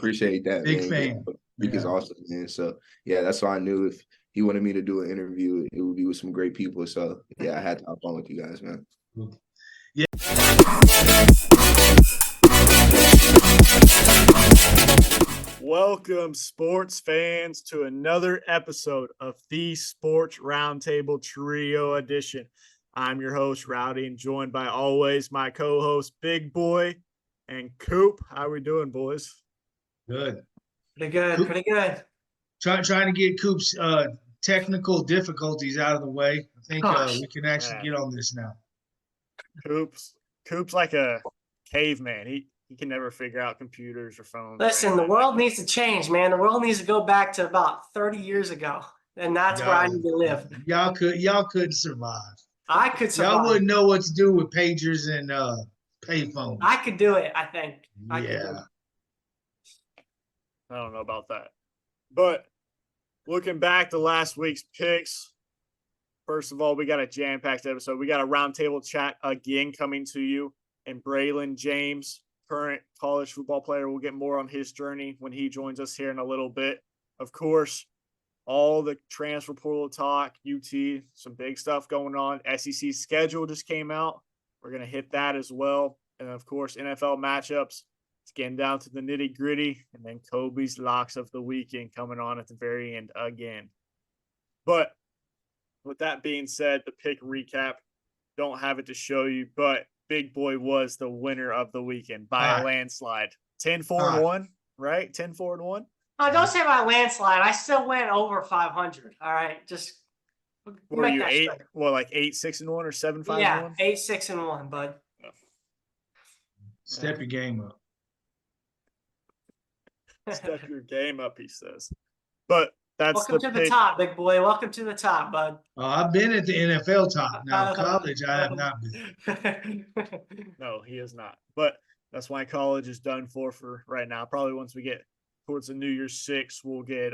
appreciate that, Big man. fan. Because awesome, man. So yeah, that's why I knew if he wanted me to do an interview, it would be with some great people. So yeah, I had to hop on with you guys, man. Yeah. Welcome, sports fans, to another episode of the Sports Roundtable Trio Edition. I'm your host, Rowdy, and joined by always my co-host, Big Boy and Coop. How we doing, boys? Good. Pretty good. Coop, pretty good. trying to get Coop's technical difficulties out of the way. I think we can actually get on this now. Coop's like a caveman. He can never figure out computers or phones. Listen, the world needs to change, man. The world needs to go back to about 30 years ago, and that's where I need to live. Y'all couldn't survive. I could survive. Y'all wouldn't know what to do with pagers and payphones. I could do it, I think. I don't know about that. But looking back to last week's picks, first of all, we got a jam-packed episode. We got a roundtable chat again coming to you. And Braylon James, current college football player, we'll get more on his journey when he joins us here in a little bit. Of course, all the transfer portal talk, UT, some big stuff going on. SEC schedule just came out. We're going to hit that as well. And, of course, NFL matchups. It's getting down to the nitty-gritty. And then Kobe's locks of the weekend coming on at the very end again. But with that being said, the pick recap, don't have it to show you, but Big Boy was the winner of the weekend by a landslide. 10-4-1, right? 10-4-1. Oh, don't say by landslide. I still went over 500. All right, just were you 8? Straight. Well, like 8-6-1 or 7-5-1? Yeah, 8-6-1, bud. Step your game up. Step your game up, he says. But that's welcome to the top, big boy. Welcome to the top, bud. I've been at the NFL top. Now, college, I have not been. No, he is not. But that's why college is done for right now. Probably once we get towards the New Year's 6, we'll get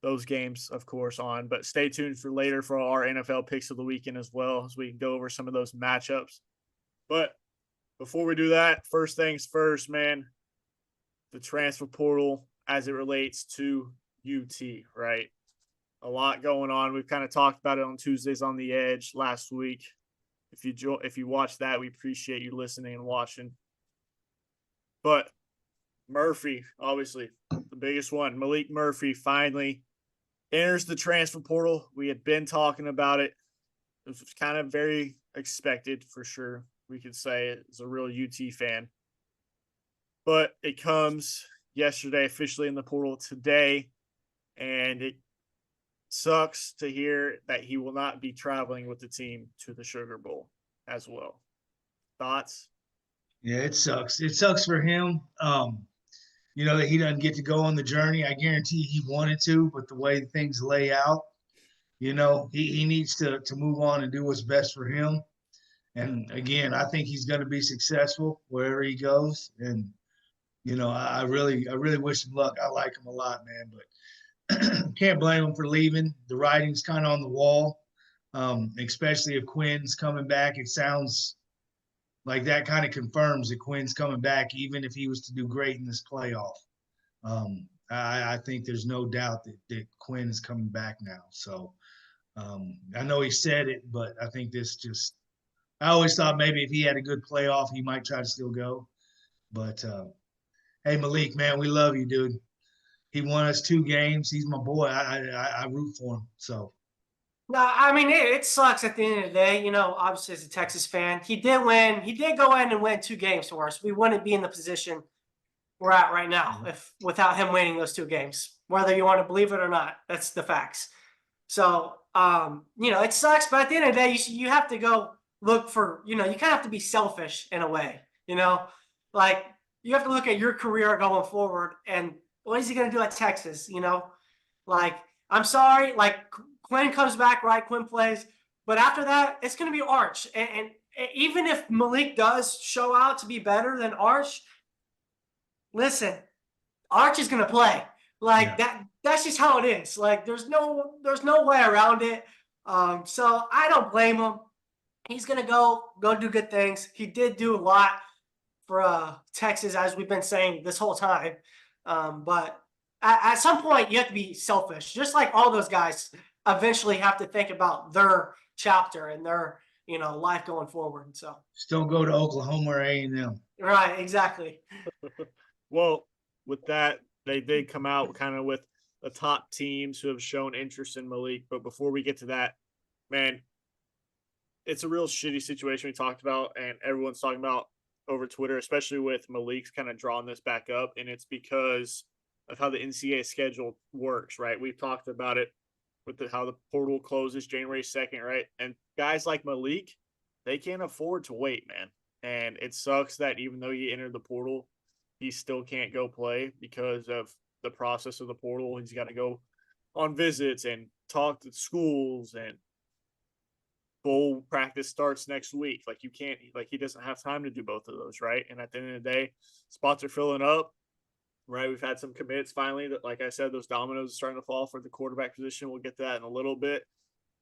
those games, of course, on. But stay tuned for later for our NFL picks of the weekend as well, as we can go over some of those matchups. But before we do that, first things first, man, the transfer portal as it relates to UT, right? A lot going on. We've kind of talked about it on Tuesdays on the Edge last week. If you watch that, we appreciate you listening and watching. But Murphy, obviously, the biggest one. Malik Murphy finally enters the transfer portal. We had been talking about it. It was kind of very expected for sure. We could say it as a real UT fan. But it comes yesterday, officially in the portal today. And it sucks to hear that he will not be traveling with the team to the Sugar Bowl as well. Thoughts? Yeah, it sucks. It sucks for him. That he doesn't get to go on the journey. I guarantee he wanted to, but the way things lay out, he needs to move on and do what's best for him. And again, I think he's going to be successful wherever he goes. And, I really wish him luck. I like him a lot, man, but can't blame him for leaving. The writing's kind of on the wall, especially if Quinn's coming back. It sounds like that kind of confirms that Quinn's coming back, even if he was to do great in this playoff. I think there's no doubt that Quinn is coming back now. So I know he said it, but I think I always thought maybe if he had a good playoff, he might try to still go. But, hey, Malik, man, we love you, dude. He won us 2 games. He's my boy. I root for him. So. No, I mean, it sucks at the end of the day. Obviously as a Texas fan, he did win. He did go in and win 2 games for us. We wouldn't be in the position we're at right now without him winning those 2 games, whether you want to believe it or not. That's the facts. So, it sucks. But at the end of the day, you have to go look for, you kind of have to be selfish in a way, like you have to look at your career going forward and what is he going to do at Texas? Like, I'm sorry, like Quinn comes back, right? Quinn plays. But after that, it's going to be Arch. And even if Malik does show out to be better than Arch, listen, Arch is going to play. Like that's just how it is. Like there's no way around it. So I don't blame him. He's going to go do good things. He did do a lot for Texas, as we've been saying this whole time. But at some point, you have to be selfish. Just like all those guys eventually have to think about their chapter and their life going forward. So Just don't go to Oklahoma or A&M. right, exactly. Well, with that, they did come out kind of with the top teams who have shown interest in Malik. But before we get to that, man, it's a real shitty situation we talked about, and everyone's talking about over Twitter, especially with Malik's kind of drawing this back up. And it's because of how the NCAA schedule works, right? We've talked about it with how the portal closes January 2nd, right? And guys like Malik, they can't afford to wait, man. And it sucks that even though he entered the portal, he still can't go play because of the process of the portal. He's got to go on visits and talk to schools, and bowl practice starts next week. Like you can't, like he doesn't have time to do both of those, right? And at the end of the day, spots are filling up, right? We've had some commits finally that, like I said, those dominoes are starting to fall for the quarterback position. We'll get to that in a little bit,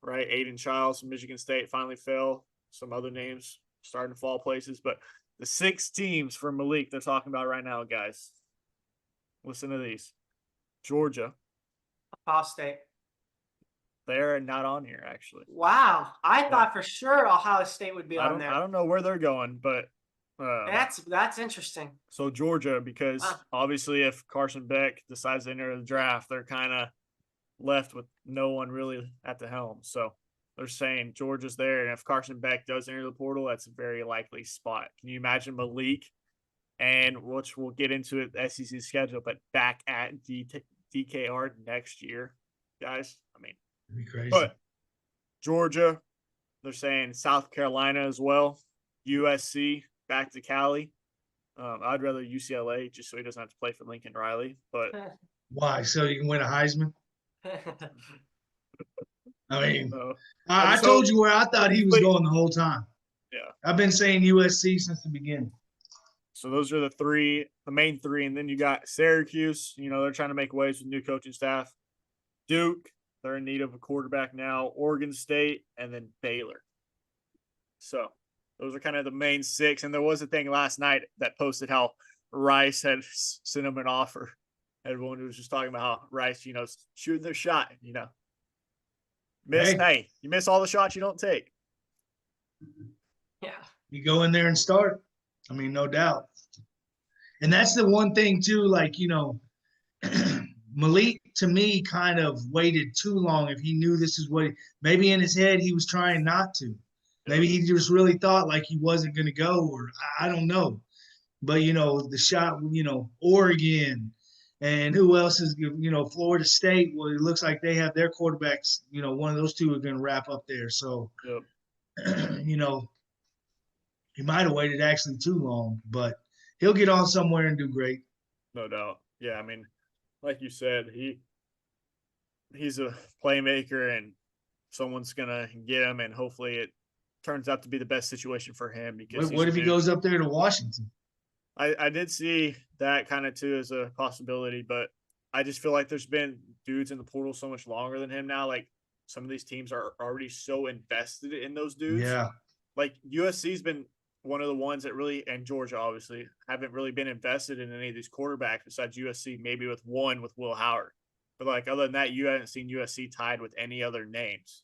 right? Aiden Childs from Michigan State finally fell. Some other names starting to fall places, but the 6 teams for Malik they're talking about right now, guys. Listen to these. Georgia. Ohio State. They're not on here, actually. Wow. I thought for sure Ohio State would be on there. I don't know where they're going, but that's interesting. So Georgia, because obviously if Carson Beck decides to enter the draft, they're kind of left with no one really at the helm. So they're saying Georgia's there, and if Carson Beck does enter the portal, that's a very likely spot. Can you imagine Malik, and which we'll get into it, the SEC schedule, but back at DKR next year, guys? I mean, it'd be crazy. But Georgia, they're saying South Carolina as well, USC, back to Cali. I'd rather UCLA just so he doesn't have to play for Lincoln Riley. But why? So you can win a Heisman? I mean, I just told hope- you where I thought he was going the whole time. Yeah. I've been saying USC since the beginning. So those are the main 3. And then you got Syracuse. They're trying to make waves with new coaching staff. Duke, they're in need of a quarterback now. Oregon State, and then Baylor. So those are kind of the main 6. And there was a thing last night that posted how Rice had sent him an offer. Everyone was just talking about how Rice, shooting their shot, Hey, you miss all the shots you don't take. Yeah. You go in there and start. I mean, no doubt. And that's the one thing too, like, Malik to me kind of waited too long. If he knew this is what maybe in his head he was trying not to. Maybe he just really thought like he wasn't going to go, or I don't know. But, the shot, Oregon, and who else is, Florida State. Well, it looks like they have their quarterbacks. One of those 2 are going to wrap up there. So, he might have waited actually too long, but he'll get on somewhere and do great. No doubt. Yeah, I mean, like you said, he's a playmaker, and someone's gonna get him, and hopefully it turns out to be the best situation for him. Because what if he goes up there to Washington? I did see that kind of too as a possibility, but I just feel like there's been dudes in the portal so much longer than him now. Like some of these teams are already so invested in those dudes. Yeah. Like USC's been one of the ones that really, and Georgia obviously, haven't really been invested in any of these quarterbacks besides USC, maybe with one with Will Howard. But like other than that, you haven't seen USC tied with any other names.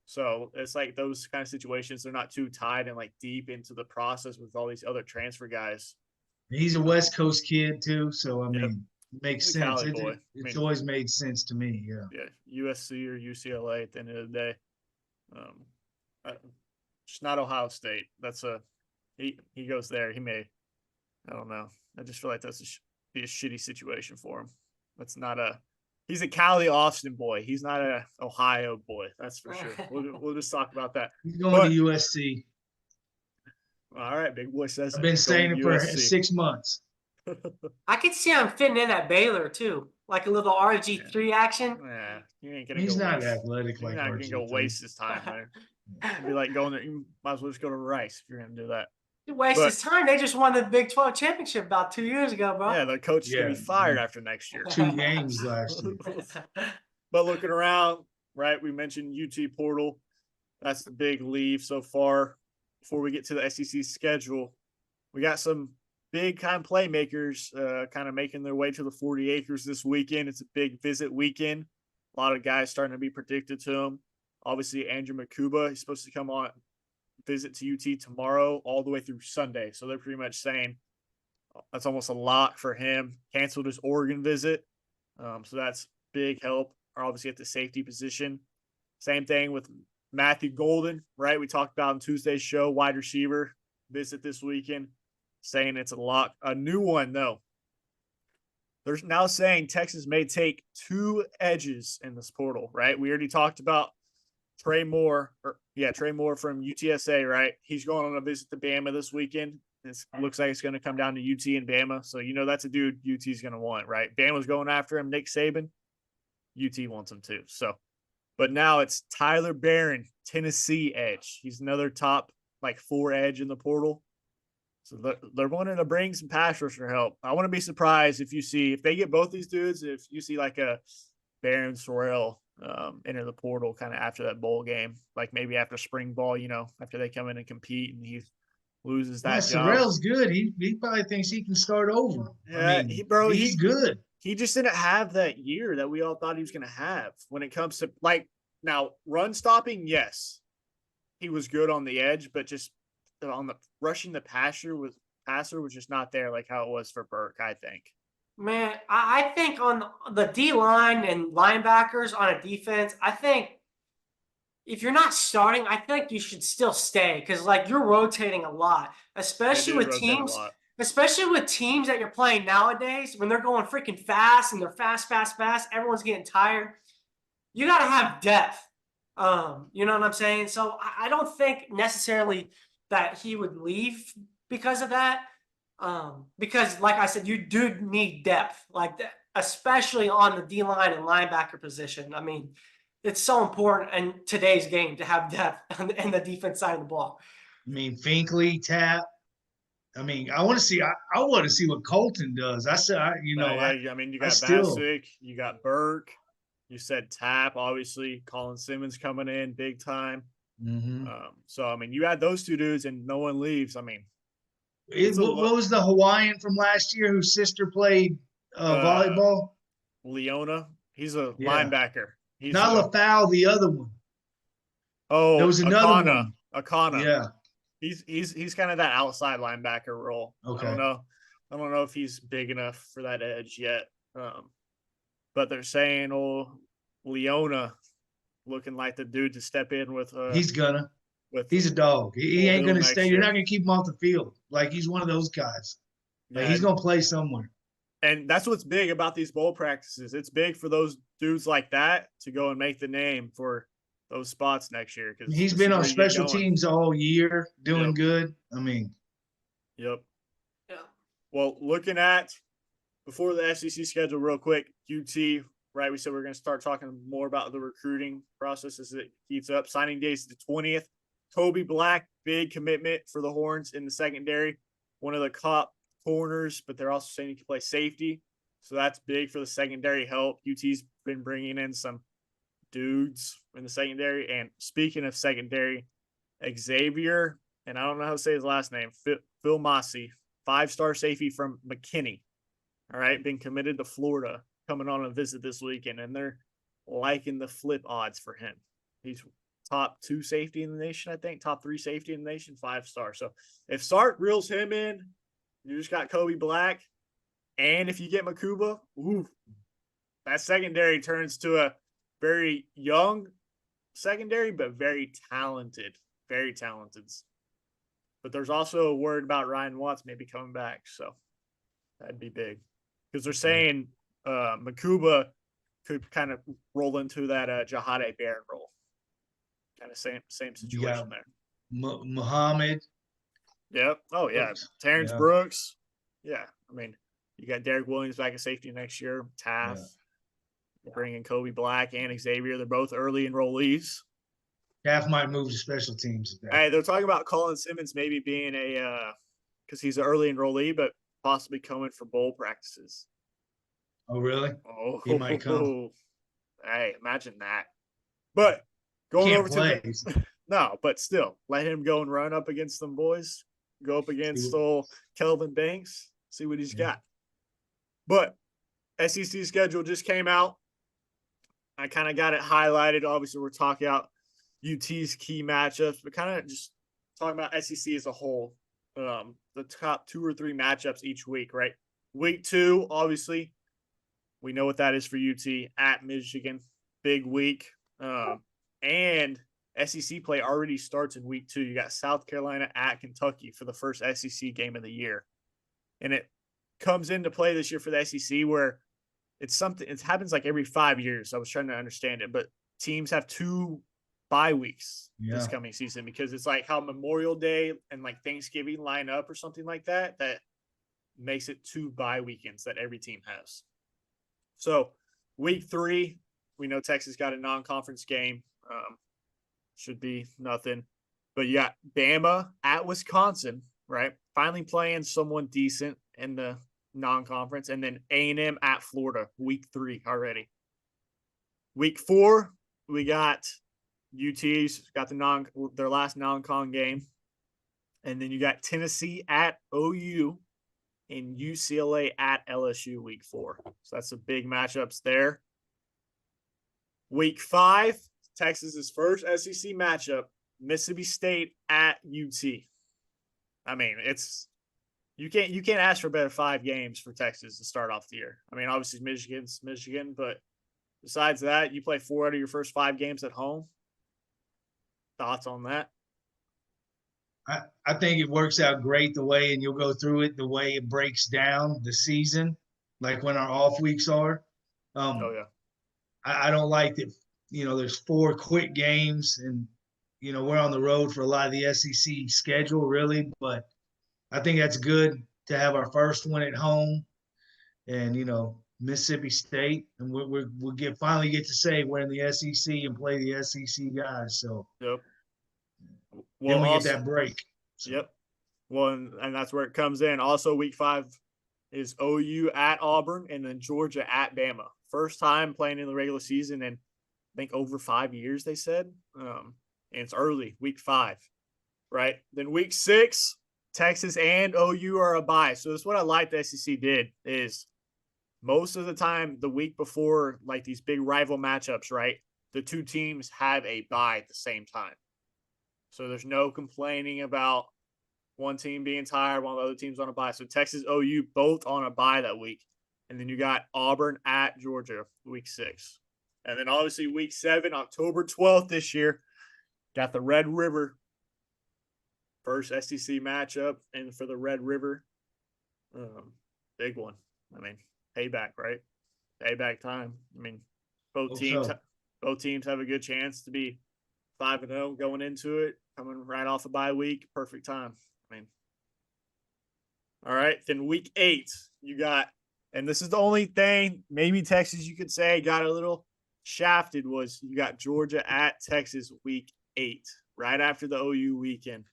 So it's like those kind of situations, they're not too tied and like deep into the process with all these other transfer guys. He's a West Coast kid too, so I mean, it makes sense. Cali boy. It's always made sense to me. Yeah. Yeah, USC or UCLA at the end of the day. Just not Ohio State. That's he goes there. He may. I don't know. I just feel like that's be a shitty situation for him. That's not a. He's a Cali Austin boy. He's not a Ohio boy. That's for sure. We'll just talk about that. He's going to USC. All right, big boy says. I've been saying it for 6 months. I could see him fitting in at Baylor too, like a little RG3 action. Yeah, you ain't gonna. He's not athletic like RG3. You're not gonna go waste his time there. It'd be like going there. You might as well just go to Rice if you're gonna do that. Waste his time. They just won the Big 12 championship about 2 years ago, bro. Yeah, the coach is gonna be fired after next year. 2 games last year. But looking around, right? We mentioned UT portal. That's the big leave so far. Before we get to the SEC schedule, we got some big kind of playmakers kind of making their way to the 40 acres this weekend. It's a big visit weekend. A lot of guys starting to be predicted to him. Obviously, Andrew Makuba, he's supposed to come on visit to UT tomorrow all the way through Sunday. So they're pretty much saying that's almost a lock for him. Canceled his Oregon visit. So that's big help, obviously, at the safety position. Same thing with Matthew Golden, right? We talked about in Tuesday's show, wide receiver visit this weekend, saying it's a lock. A new one, though. They're now saying Texas may take 2 edges in this portal, right? We already talked about Trey Moore from UTSA, right? He's going on a visit to Bama this weekend. It looks like it's going to come down to UT and Bama. So, that's a dude UT's going to want, right? Bama's going after him. Nick Saban, UT wants him too. So, but now it's Tyler Barron, Tennessee edge. He's another top 4 edge in the portal. So they're wanting to bring some pass rusher help. I wouldn't be surprised if they get both these dudes, if you see a Barron Sorrell enter the portal kind of after that bowl game, maybe after spring ball, after they come in and compete and he loses that job. Sorrell's good. He probably thinks he can start over. Yeah, he's good. He just didn't have that year that we all thought he was going to have when it comes to now run stopping. Yes, he was good on the edge, but just on the rushing the passer was just not there how it was for Burke, I think. Man, I think on the D line and linebackers on a defense, I think if you're not starting, I think you should still stay because you're rotating a lot, especially with teams that you're playing nowadays when they're going freaking fast and they're fast. Everyone's getting tired. You got to have depth. You know what I'm saying? So I don't think necessarily that he would leave because of that. Because like I said, you do need depth especially on the D-line and linebacker position. I mean, it's so important in today's game to have depth on the defense side of the ball. I mean, Finkley, Tap. I mean, I want to see what Colton does. I said, you got Bassick, you got Burke, you said Tap, obviously Colin Simmons coming in big time. Mm-hmm. So I mean, you add those 2 dudes and no one leaves. I mean, what was the Hawaiian from last year whose sister played volleyball? Leona. He's a linebacker. He's not LaFowl, the other one. Oh, there was another one. Akana. Yeah. He's kind of that outside linebacker role. Okay. I don't know if he's big enough for that edge yet. But they're saying, Leona looking like the dude to step in with. He's a dog. He ain't gonna stay. You're not gonna keep him off the field. He's one of those guys. He's gonna play somewhere. And that's what's big about these bowl practices. It's big for those dudes like that to go and make the name for those spots next year. Because he's been on special teams all year, doing good. I mean, yep. Yeah. Well, looking at before the SEC schedule, real quick, UT. Right, we said we're going to start talking more about the recruiting process as it heats up. Signing day is the 20th. Kobe Black, big commitment for the Horns in the secondary. One of the top corners, but they're also saying he can play safety. So that's big for the secondary help. UT's been bringing in some dudes in the secondary. And speaking of secondary, Xavier, and I don't know how to say his last name, Phil Massey, 5-star safety from McKinney. All right, been committed to Florida, coming on a visit this weekend, and they're liking the flip odds for him. He's top 2 safety in the nation, I think, top 3 safety in the nation, 5-star. So if Sark reels him in, you just got Kobe Black, and if you get Makuba, that secondary turns to a very young secondary, but very talented. But there's also a word about Ryan Watts maybe coming back, so that'd be big. Because they're saying Makuba could kind of roll into that Jahade Barron role. Kind of same situation there. Muhammad. Yep. Oh, yeah. Terrence Brooks. Yeah. I mean, you got Derek Williams back at safety next year. Taff. Yeah. Bringing Kobe Black and Xavier. They're both early enrollees. Taff might move to special teams. Hey, they're talking about Colin Simmons maybe being because he's an early enrollee, but possibly coming for bowl practices. Oh, really? Oh, he might come. Hey, imagine that. But going over to no, but still, let him go and run up against them boys. go up against Kelvin Banks, see what he's got. But SEC schedule just came out. I kind of got it highlighted. Obviously, we're talking about UT's key matchups, but kind of just talking about SEC as a whole. The top 2 or 3 matchups each week, right? Week 2, obviously, we know what that is for UT at Michigan. Big week. And SEC play already starts in week 2. You got South Carolina at Kentucky for the first SEC game of the year. And it comes into play this year for the SEC where it happens like every 5 years. I was trying to understand it, but teams have 2 bye weeks this coming season because it's like how Memorial Day and like Thanksgiving line up or something like that makes it 2 bye weekends that every team has. So week 3, we know Texas got a non-conference game. Should be nothing. But you got Bama at Wisconsin, right? Finally playing someone decent in the non-conference. And then A&M at Florida, week 3 already. Week 4, we got UT's got their last non-con game. And then you got Tennessee at OU and UCLA at LSU week 4. So that's the big matchups there. Week 5, Texas's first SEC matchup, Mississippi State at UT. I mean, you can't ask for better 5 games for Texas to start off the year. I mean, obviously Michigan's Michigan, but besides that, you play 4 out of your first 5 games at home. Thoughts on that? I think it works out great the way, and you'll go through it, the way it breaks down the season, like when our off weeks are. I don't like that, there's 4 quick games and, we're on the road for a lot of the SEC schedule really, but I think that's good to have our first one at home and, Mississippi State, and we'll finally get to say we're in the SEC and play the SEC guys. So yep. Well, then we get that break. So. Yep. Well, and that's where it comes in. Also, week 5 is OU at Auburn and then Georgia at Bama. First time playing in the regular season in, I think, over 5 years, they said. And it's early, week 5, right? Then week 6, Texas and OU are a bye. So that's what I like the SEC did is most of the time the week before, like these big rival matchups, right, the 2 teams have a bye at the same time. So there's no complaining about one team being tired while the other team's on a bye. So Texas, OU, both on a bye that week. And then you got Auburn at Georgia, week 6. And then obviously week 7, October 12th this year, got the Red River. First SEC matchup and for the Red River. Big one. I mean, payback, right? Payback time. I mean, both teams have a good chance to be 5-0 going into it, coming right off a bye week. Perfect time. I mean, all right. Then week 8, you got, and this is the only thing maybe Texas you could say got a little shafted was you got Georgia at Texas week 8, right after the OU weekend.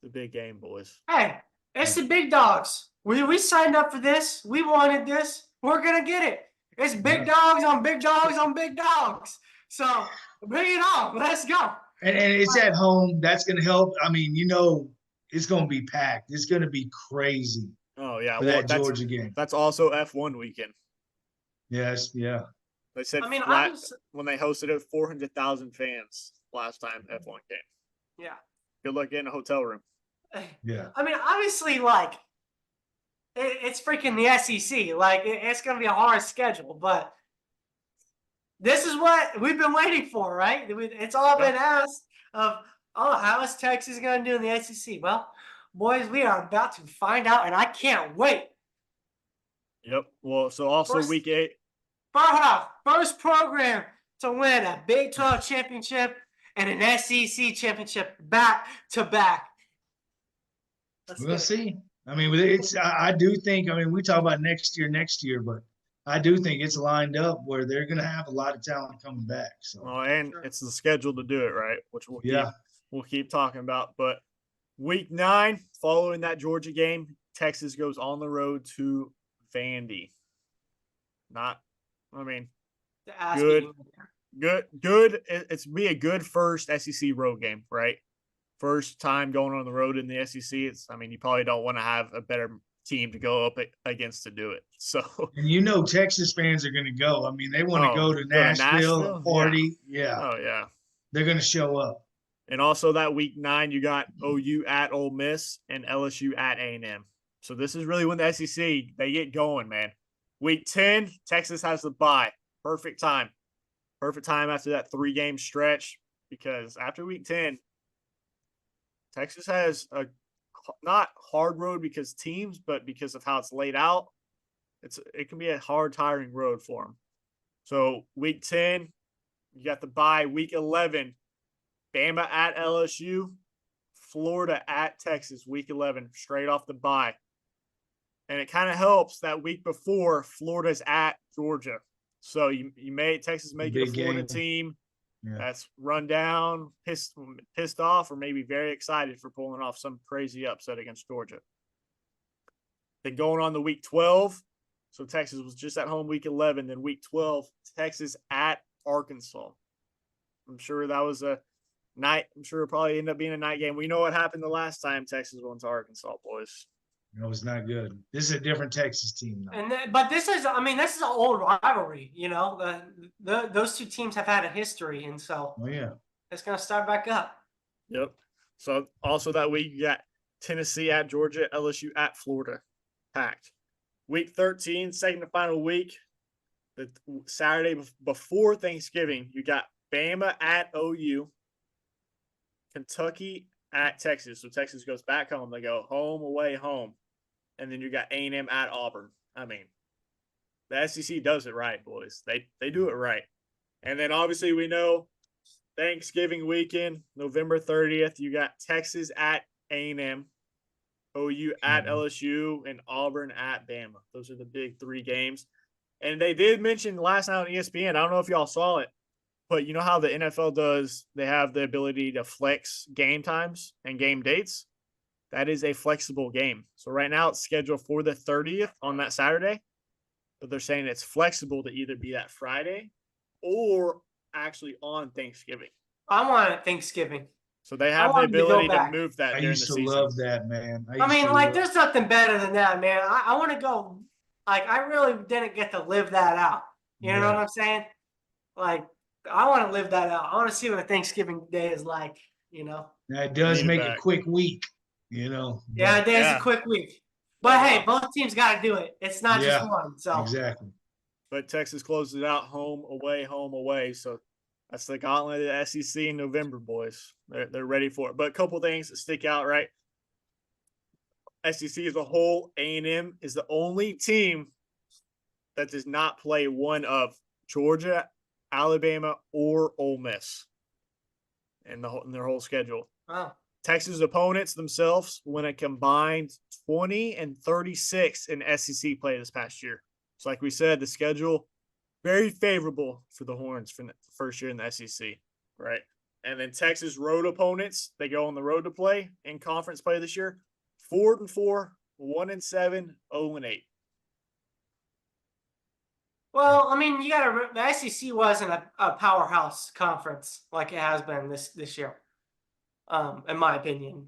The big game, boys. Hey, it's the big dogs. We signed up for this. We wanted this. We're going to get it. It's big dogs on big dogs on big dogs. So bring it on. Let's go. And it's at home. That's going to help. I mean, it's going to be packed. It's going to be crazy. Oh, yeah. For that Georgia game. That's also F1 weekend. Yes, yeah. They said when they hosted it, 400,000 fans last time F1 game. Yeah. Good luck getting a hotel room. Yeah. I mean, obviously, like, it's freaking the SEC. Like, it's going to be a hard schedule, but this is what we've been waiting for, right? It's all been asked of, how is Texas going to do in the SEC? Well, boys, we are about to find out, and I can't wait. Yep. Well, so also week 8. First program to win a Big 12 championship and an SEC championship back to back. We'll see. I mean, I do think, we talk about next year, but I do think it's lined up where they're going to have a lot of talent coming back. So, and it's the schedule to do it, right? Which we'll keep talking about. But week 9, following that Georgia game, Texas goes on the road to Vandy. Good. It's be a good first SEC road game, right? first time going on the road in the SEC. You probably don't want to have a better team to go up against to do it. So, and Texas fans are going to go. I mean, they want to go to Nashville and party. Yeah. Oh yeah. They're going to show up. And also that week 9, you got OU at Ole Miss and LSU at A&M. So this is really when the SEC, they get going, man. Week 10, Texas has the bye. Perfect time. Perfect time after that 3-game stretch, because after week 10, Texas has a not hard road because teams, but because of how it's laid out, it can be a hard, tiring road for them. So week 10, you got the bye. Week 11, Bama at LSU, Florida at Texas, week 11, straight off the bye. And it kind of helps that week before, Florida's at Georgia. So Texas may get a Florida team that's run down, pissed off, or maybe very excited for pulling off some crazy upset against Georgia. Then going on to week 12, so Texas was just at home week 11. Then week 12, Texas at Arkansas. I'm sure that was a night. I'm sure it'll probably end up being a night game. We know what happened the last time Texas went to Arkansas, boys. No, it's not good. This is a different Texas team now. But this is an old rivalry. Those two teams have had a history, and so it's going to start back up. Yep. So also that week, you got Tennessee at Georgia, LSU at Florida, packed. Week 13, second and final week, the Saturday before Thanksgiving, you got Bama at OU, Kentucky at Texas. So Texas goes back home. They go home, away, home. And then you got A&M at Auburn. The SEC does it right, boys. They do it right. And then obviously we know Thanksgiving weekend, November 30th, you got Texas at A&M, OU at LSU, and Auburn at Bama. Those are the big 3 games. And they did mention last night on ESPN, I don't know if y'all saw it, but you know how the NFL does, they have the ability to flex game times and game dates? That is a flexible game. So right now it's scheduled for the 30th on that Saturday, but they're saying it's flexible to either be that Friday or actually on Thanksgiving. I want it Thanksgiving. So they have the ability to move that during the season. I used to love that, man. There's nothing better than that, man. I want to go. I really didn't get to live that out. You know what I'm saying? I want to live that out. I want to see what a Thanksgiving day is like, Now, it does make a quick week. Yeah, it is a quick week. But hey, both teams got to do it. It's not just one. So exactly. But Texas closes it out home, away. So that's the gauntlet of the SEC in November, boys. They're ready for it. But a couple things that stick out, right? SEC as a whole, A&M is the only team that does not play one of Georgia, Alabama, or Ole Miss in their whole schedule. Wow. Texas opponents themselves went a combined 20-36 in SEC play this past year. So like we said, the schedule, very favorable for the Horns for the first year in the SEC, right? And then Texas road opponents, they go on the road to play in conference play this year, 4-4, 1-7, 0-8. Well, the SEC wasn't a powerhouse conference like it has been this year. In my opinion,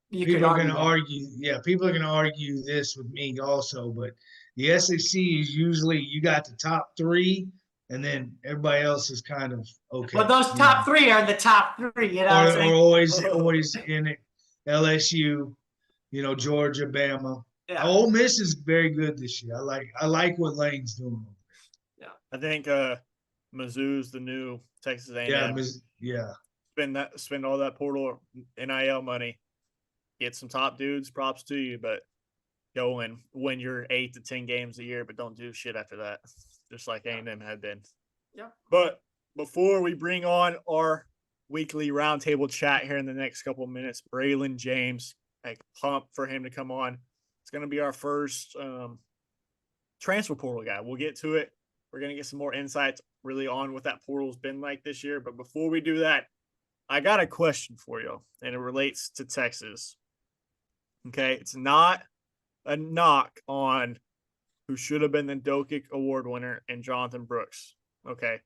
people are going to argue. Yeah, people are going to argue this with me also. But the SEC is usually you got the top 3, and then everybody else is kind of okay. But those top 3 are the top 3. Or always in it. LSU, Georgia, Bama. Yeah. Ole Miss is very good this year. I like what Lane's doing. Yeah, I think Mizzou's the new Texas A&M. Yeah. Spend all that portal NIL money, get some top dudes, props to you, but go and win your 8 to 10 games a year, but don't do shit after that, just like A&M had been. Yeah. But before we bring on our weekly roundtable chat here in the next couple of minutes, Braylon James, pumped for him to come on. It's going to be our first transfer portal guy. We'll get to it. We're going to get some more insights really on what that portal's been like this year. But before we do that, I got a question for you, and it relates to Texas. Okay, it's not a knock on who should have been the Dokic Award winner and Jonathan Brooks. Okay,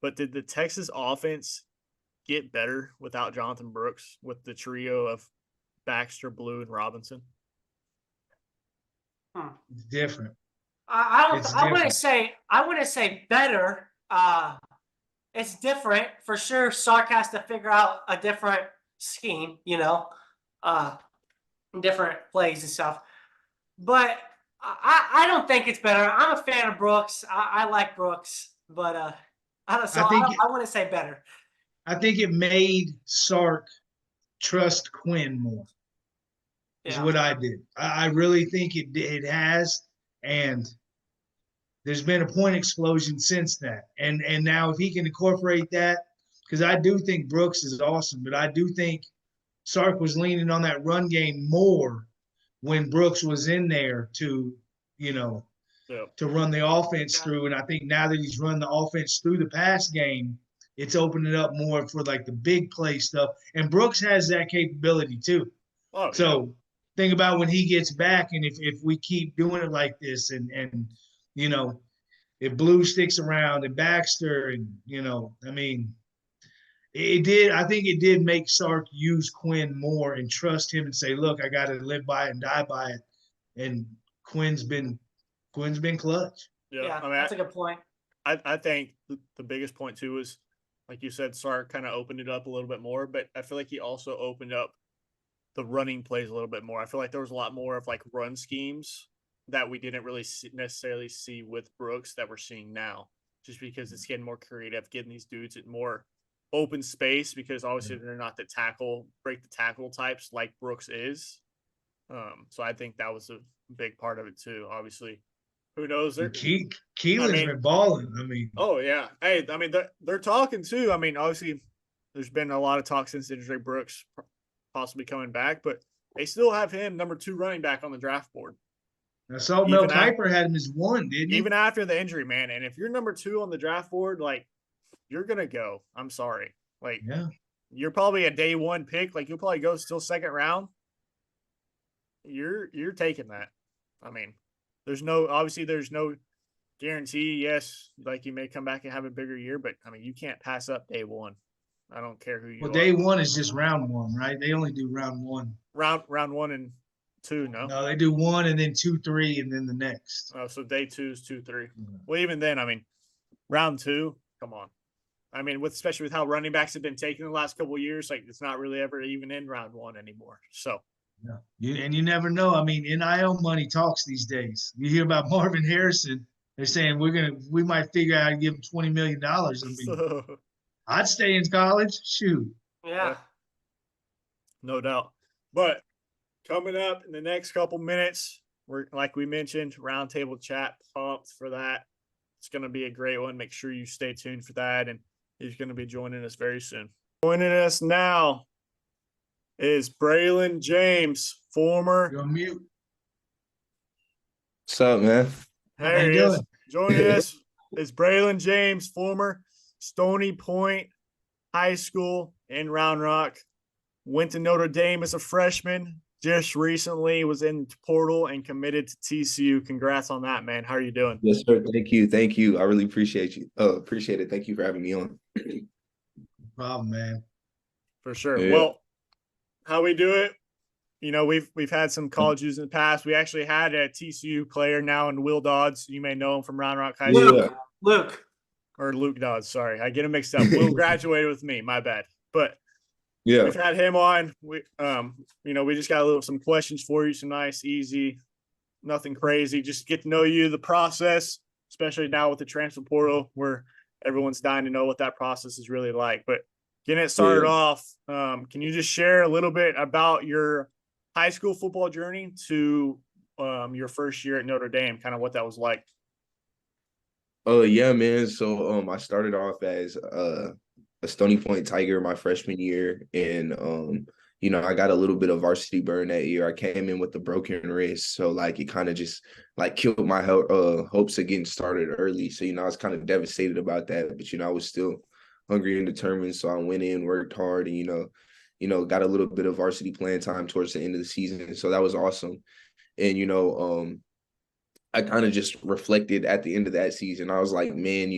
but did the Texas offense get better without Jonathan Brooks with the trio of Baxter, Blue, and Robinson? It's different. I wouldn't say better. It's different for sure. Sark has to figure out a different scheme, different plays and stuff. But I don't think it's better. I'm a fan of Brooks. I like Brooks, but I wouldn't say better. I think it made Sark trust Quinn more. Is what I did. I really think it has, and there's been a point explosion since that. And now if he can incorporate that, because I do think Brooks is awesome, but I do think Sark was leaning on that run game more when Brooks was in there to run the offense through. And I think now that he's run the offense through the pass game, it's opened it up more for like the big play stuff. And Brooks has that capability too. Oh, so think about when he gets back, and if we keep doing it like this, and if Blue sticks around and Baxter, and I think it did make Sark use Quinn more and trust him and say, look, I got to live by it and die by it. And Quinn's been clutch. Yeah, that's a good point. I think the biggest point too is, like you said, Sark kind of opened it up a little bit more, but I feel like he also opened up the running plays a little bit more. I feel like there was a lot more of like run schemes that we didn't really necessarily see with Brooks that we're seeing now, just because it's getting more creative, getting these dudes at more open space, because obviously they're not the break the tackle types like Brooks is. So I think that was a big part of it too. Obviously, who knows? Keelan's been balling. Oh yeah. Hey, they're talking too. Obviously, there's been a lot of talk since injury Brooks possibly coming back, but they still have him number 2 running back on the draft board. I saw Mel Kiper had him as 1, didn't he? Even after the injury, man. And if you're number 2 on the draft board, like, you're gonna go. I'm sorry. Like, you're probably a day 1 pick. Like, you'll probably go still 2nd round. You're taking that. There's no guarantee. Yes, like, you may come back and have a bigger year, but you can't pass up day 1. I don't care who you are. Day 1 is just round 1, right? They only do round 1. Round 1 and 2, no? No, they do 1 and then 2, 3, and then the next. Oh, so day 2 is 2, 3. Well, even then, round 2, come on. Especially with how running backs have been taken the last couple of years, like, it's not really ever even in round 1 anymore. So. And you never know. NIL money talks these days. You hear about Marvin Harrison. They're saying we might figure out how to give him $20 million. I'd stay in college. Shoot. Yeah. No doubt. But coming up in the next couple minutes, we're, like we mentioned, roundtable chat, pumped for that. It's going to be a great one. Make sure you stay tuned for that. And he's going to be joining us very soon. Joining us now is Braylon James, former. You're on mute. What's up, man? There he is. Joining us is Braylon James, former Stony Point High School in Round Rock. Went to Notre Dame as a freshman. Just recently was in portal and committed to TCU. Congrats on that, man. How are you doing? Yes, sir. Thank you. I really appreciate you. Appreciate it. Thank you for having me on. No problem, man. For sure. Yeah. Well, how we do it, we've had some colleges in the past. We actually had a TCU player now in Will Dodds. You may know him from Round Rock High School. Luke Dodds. Sorry, I get him mixed up. Will graduated with me. My bad. But yeah, we've had him on. We just got some questions for you. Some nice, easy, nothing crazy. Just get to know you, the process, especially now with the transfer portal, where everyone's dying to know what that process is really like. But getting it started off, can you just share a little bit about your high school football journey to your first year at Notre Dame, kind of what that was like? Oh, yeah, man. So I started off as a Stony Point Tiger my freshman year, and I got a little bit of varsity burn that year. I came in with a broken wrist, so like it kind of just like killed my hopes of getting started early. So I was kind of devastated about that, but I was still hungry and determined. So I went in, worked hard, and got a little bit of varsity playing time towards the end of the season. So that was awesome. And I kind of just reflected at the end of that season. I was like, man,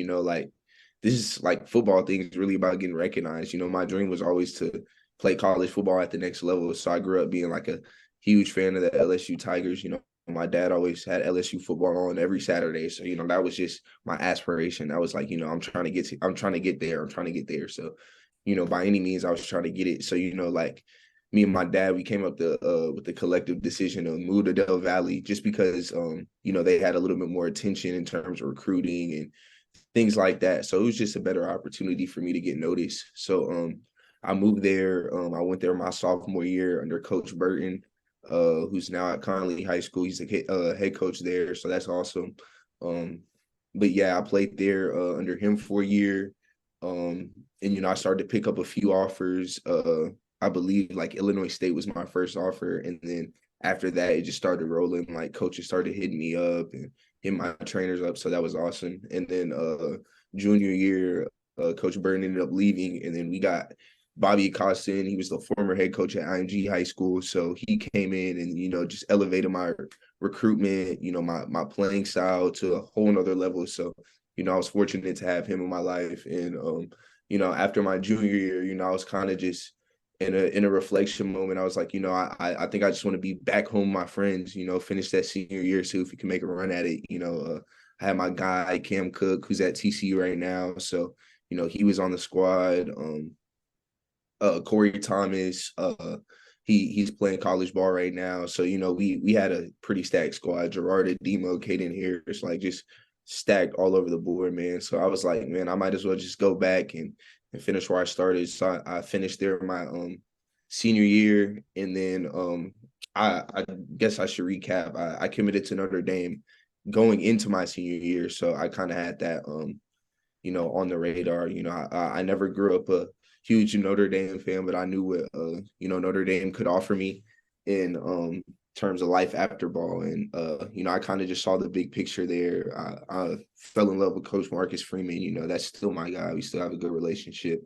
this is like football thing is really about getting recognized. My dream was always to play college football at the next level. So I grew up being like a huge fan of the LSU Tigers. My dad always had LSU football on every Saturday. So, that was just my aspiration. That was like, I'm trying to get there. I'm trying to get there. So, by any means, I was trying to get it. So, like me and my dad, we came up with the collective decision to move to Del Valley just because, they had a little bit more attention in terms of recruiting and things like that. So it was just a better opportunity for me to get noticed. So I moved there. I went there my sophomore year under Coach Burton, who's now at Conley High School. He's the head coach there. So that's awesome. But yeah, I played there under him for a year. And I started to pick up a few offers. I believe like Illinois State was my first offer. And then after that, it just started rolling. Like coaches started hitting me up and hit my trainers up. So that was awesome. And then junior year, Coach Burton ended up leaving. And then we got Bobby Acosta in. He was the former head coach at IMG High School. So he came in and, just elevated my recruitment, my playing style to a whole nother level. So, I was fortunate to have him in my life. And, after my junior year, I was kind of just in a reflection moment. I was like, I think I just want to be back home with my friends, finish that senior year, see if we can make a run at it. I had my guy, Cam Cook, who's at TCU right now. So, he was on the squad. Corey Thomas, he's playing college ball right now. So, we had a pretty stacked squad. Gerard Ademo, Caden Harris, like just stacked all over the board, man. So I was like, man, I might as well just go back and finish where I started. So I finished there my senior year. And then I guess I should recap. I committed to Notre Dame going into my senior year. So I kind of had that on the radar. I never grew up a huge Notre Dame fan, but I knew what Notre Dame could offer me in terms of life after ball. And I kind of just saw the big picture there. I fell in love with Coach Marcus Freeman. That's still my guy. We still have a good relationship.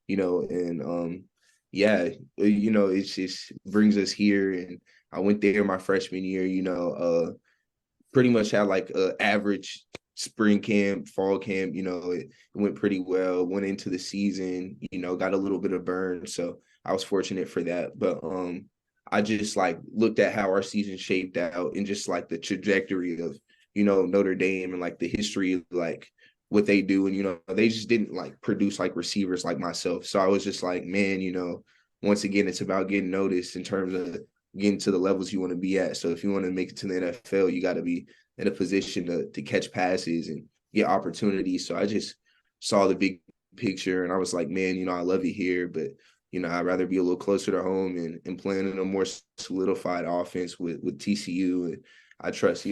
And yeah, it just brings us here. And I went there my freshman year. Pretty much had like a average spring camp, fall camp. It went pretty well. Went into the season. Got a little bit of burn. So I was fortunate for that. But I just like looked at how our season shaped out and just like the trajectory of, Notre Dame and like the history of like what they do. And, they just didn't like produce like receivers like myself. So I was just like, man, once again, it's about getting noticed in terms of getting to the levels you want to be at. So if you want to make it to the NFL, you got to be in a position to catch passes and get opportunities. So I just saw the big picture and I was like, man, I love it here, but I'd rather be a little closer to home and playing in a more solidified offense with TCU. And I trust,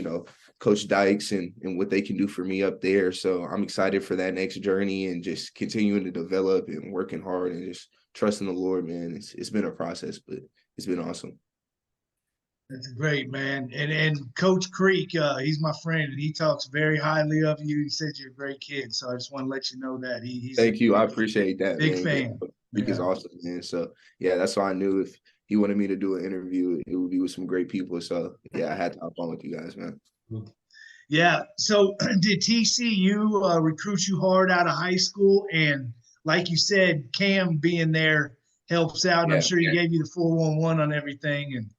Coach Dykes and what they can do for me up there. So I'm excited for that next journey and just continuing to develop and working hard and just trusting the Lord, man. It's been a process, but it's been awesome. That's great, man. And Coach Creek, he's my friend, and he talks very highly of you. He said you're a great kid, so I just want to let you know that he's. Thank you. I appreciate that, big man. fan. Creek is awesome, man. So yeah, that's why I knew if he wanted me to do an interview, it would be with some great people. So yeah, I had to hop on with you guys, man. Yeah. So did TCU recruit you hard out of high school? And like you said, Cam being there helps out. Yeah, I'm sure he gave you the 411 on everything. And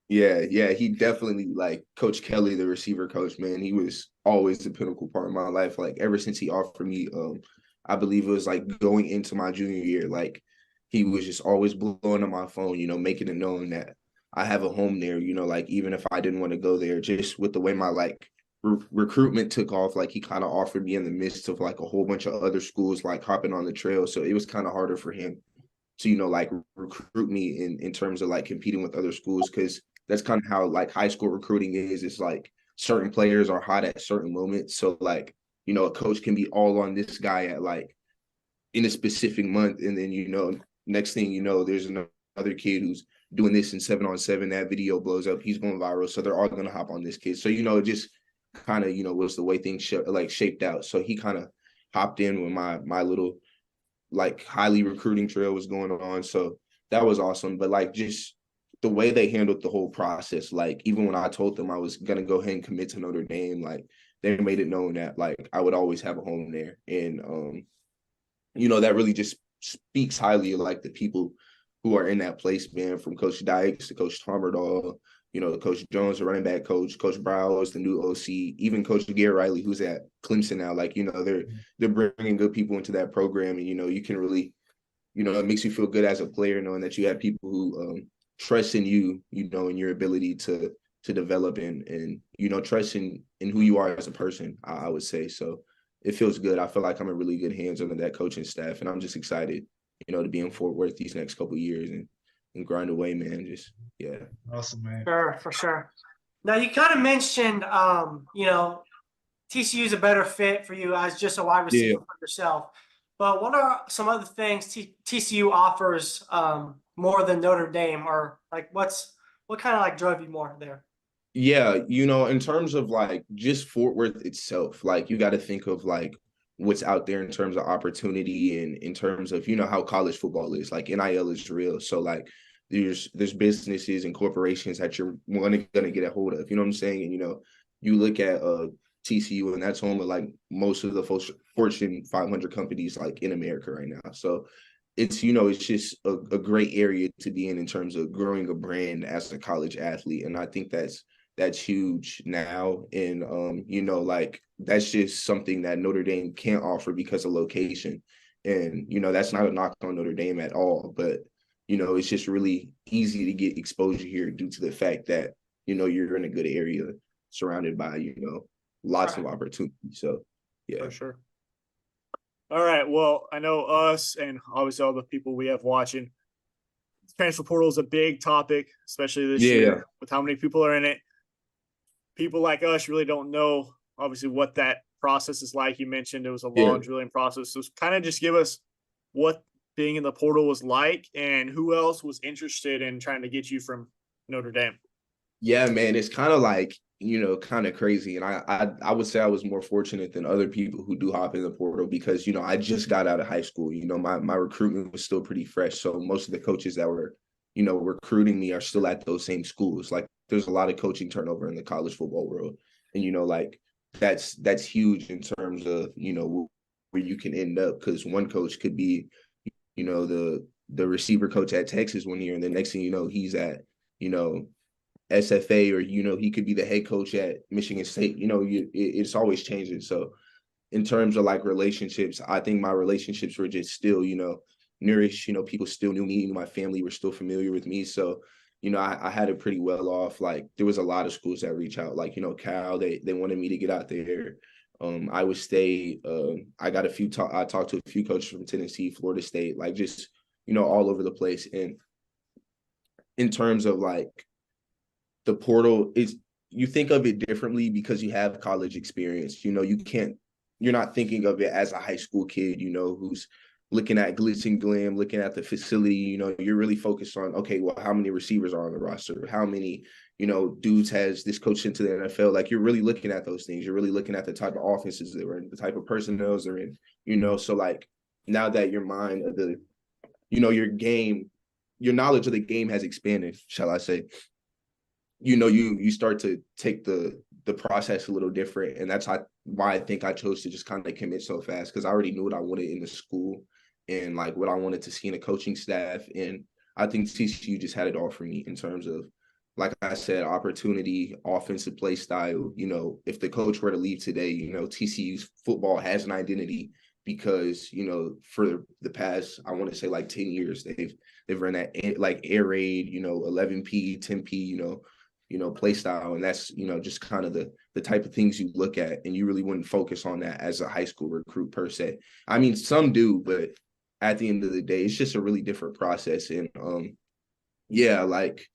yeah, he definitely, like Coach Kelly, the receiver coach, man, he was always the pinnacle part of my life. Like ever since he offered me, I believe it was like going into my junior year, like he was just always blowing up my phone, making it known that I have a home there, like even if I didn't want to go there, just with the way my like recruitment took off, like he kind of offered me in the midst of like a whole bunch of other schools like hopping on the trail. So it was kind of harder for him to, like recruit me in terms of like competing with other schools, because that's kind of how like high school recruiting is. It's like certain players are hot at certain moments. So like, a coach can be all on this guy at like in a specific month. And then, next thing there's another kid who's doing this in 7-on-7. That video blows up. He's going viral. So they're all going to hop on this kid. So, it just kind of, was the way things shaped out. So he kind of hopped in when my little like highly recruiting trail was going on. So that was awesome. But like just the way they handled the whole process, like even when I told them I was going to go ahead and commit to Notre Dame, like they made it known that like I would always have a home there. And that really just speaks highly of like the people who are in that place, man, from Coach Dykes to Coach Tomerdahl, Coach Jones, the running back coach, Coach Brow is the new OC, even Coach Garrett Riley, who's at Clemson now. Like, they're bringing good people into that program, and you can really, it makes you feel good as a player knowing that you have people who trust in you, in your ability to develop and trust in who you are as a person. I would say so. It feels good. I feel like I'm in really good hands under that coaching staff, and I'm just excited, to be in Fort Worth these next couple of years and grind away, man. Just yeah. Awesome, man. Sure, for sure. Now you kind of mentioned, TCU is a better fit for you as just a wide receiver for yourself. But what are some other things TCU offers more than Notre Dame, or like what kind of like drove you more there? Yeah, in terms of like just Fort Worth itself, like you got to think of like what's out there in terms of opportunity and in terms of, how college football is. Like NIL is real. So like there's businesses and corporations that you're gonna get a hold of. You know what I'm saying? And you look at TCU, and that's home of like most of the Fortune 500 companies like in America right now. So it's it's just a great area to be in terms of growing a brand as a college athlete. And I think that's huge now. And like that's just something that Notre Dame can't offer because of location. And that's not a knock on Notre Dame at all, but it's just really easy to get exposure here due to the fact that you're in a good area surrounded by lots of opportunity. So yeah, for sure. All right, well, I know us and obviously all the people we have watching, transfer portal is a big topic, especially this year with how many people are in it. People like us really don't know, obviously, what that process is like. You mentioned it was a long drilling process. So kind of just give us what being in the portal was like and who else was interested in trying to get you from Notre Dame. Yeah, man, it's kind of like, kind of crazy. And I would say I was more fortunate than other people who do hop in the portal because, I just got out of high school. My recruitment was still pretty fresh. So most of the coaches that were, recruiting me are still at those same schools. Like there's a lot of coaching turnover in the college football world. And, like that's huge in terms of, where you can end up, because one coach could be, the receiver coach at Texas one year, and the next thing you know, he's at, SFA, or he could be the head coach at Michigan State. It's always changing. So in terms of like relationships, I think my relationships were just still nourished. People still knew me, my family were still familiar with me. So I had it pretty well off. Like there was a lot of schools that reach out, like Cal, they wanted me to get out there. Iowa State, I got I talked to a few coaches from Tennessee, Florida State, like just all over the place. And in terms of like the portal, is you think of it differently because you have college experience. You're not thinking of it as a high school kid, who's looking at glitz and glam, looking at the facility. You're really focused on, okay, well, how many receivers are on the roster? How many, dudes has this coach into the NFL? Like you're really looking at those things. You're really looking at the type of offenses they're in, the type of personnel they're in, so like now that your mind of the, your knowledge of the game has expanded, shall I say, you start to take the process a little different. And that's why I think I chose to just kind of commit so fast, because I already knew what I wanted in the school and like what I wanted to see in a coaching staff. And I think TCU just had it all for me in terms of, like I said, opportunity, offensive play style. If the coach were to leave today, TCU's football has an identity because, for the past, I want to say like 10 years, they've run that like air raid, 11P, 10P, play style. And that's, just kind of the type of things you look at, and you really wouldn't focus on that as a high school recruit per se. I mean, some do, but at the end of the day, it's just a really different process. And yeah, like,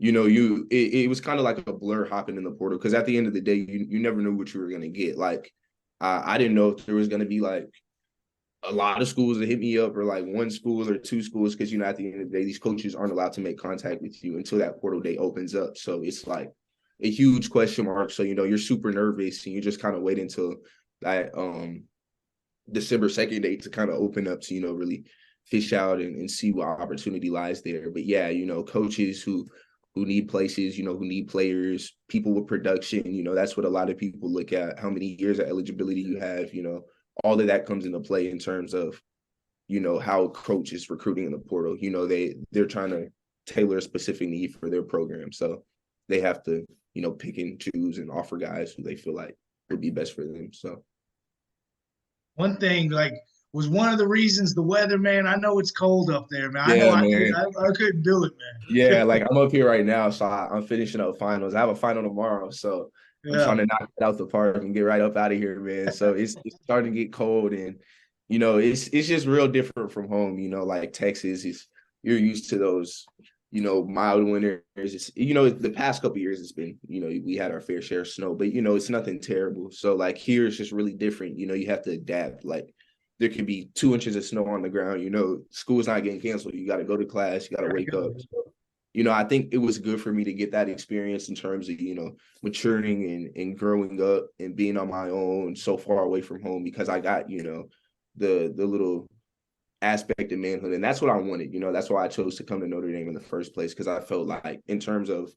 it was kind of like a blur hopping in the portal, because at the end of the day, you never knew what you were going to get. Like, I didn't know if there was going to be like a lot of schools that hit me up, or like one school or two schools, because at the end of the day, these coaches aren't allowed to make contact with you until that portal day opens up. So it's like a huge question mark. So you're super nervous, and you just kind of wait until that December 2nd date to kind of open up to really fish out and see what opportunity lies there. But yeah, coaches who who need places, you know, who need players, people with production. You know, that's what a lot of people look at. How many years of eligibility you have, you know, all of that comes into play in terms of, you know, how a coach is recruiting in the portal. You know, they're trying to tailor a specific need for their program. So they have to, you know, pick and choose and offer guys who they feel like would be best for them. So one thing, like, was one of the reasons the weather, man. I know it's cold up there, man. I know yeah, man. I couldn't do it, man. Yeah, like I'm up here right now, so I'm finishing up finals. I have a final tomorrow, so I'm trying Yeah. to knock it out the park and get right up out of here, man. So it's starting to get cold, and you know it's just real different from home. You know, like Texas is you're used to those, you know, mild winters. It's, you know, the past couple of years it's been, you know, we had our fair share of snow, but you know it's nothing terrible. So like here it's just really different. You know, you have to adapt. Like there could be 2 inches of snow on the ground. You know, school's not getting canceled. You got to go to class. You got to wake up. So, you know, I think it was good for me to get that experience in terms of, you know, maturing and growing up and being on my own so far away from home because I got, you know, the little aspect of manhood. And that's what I wanted. You know, that's why I chose to come to Notre Dame in the first place because I felt like in terms of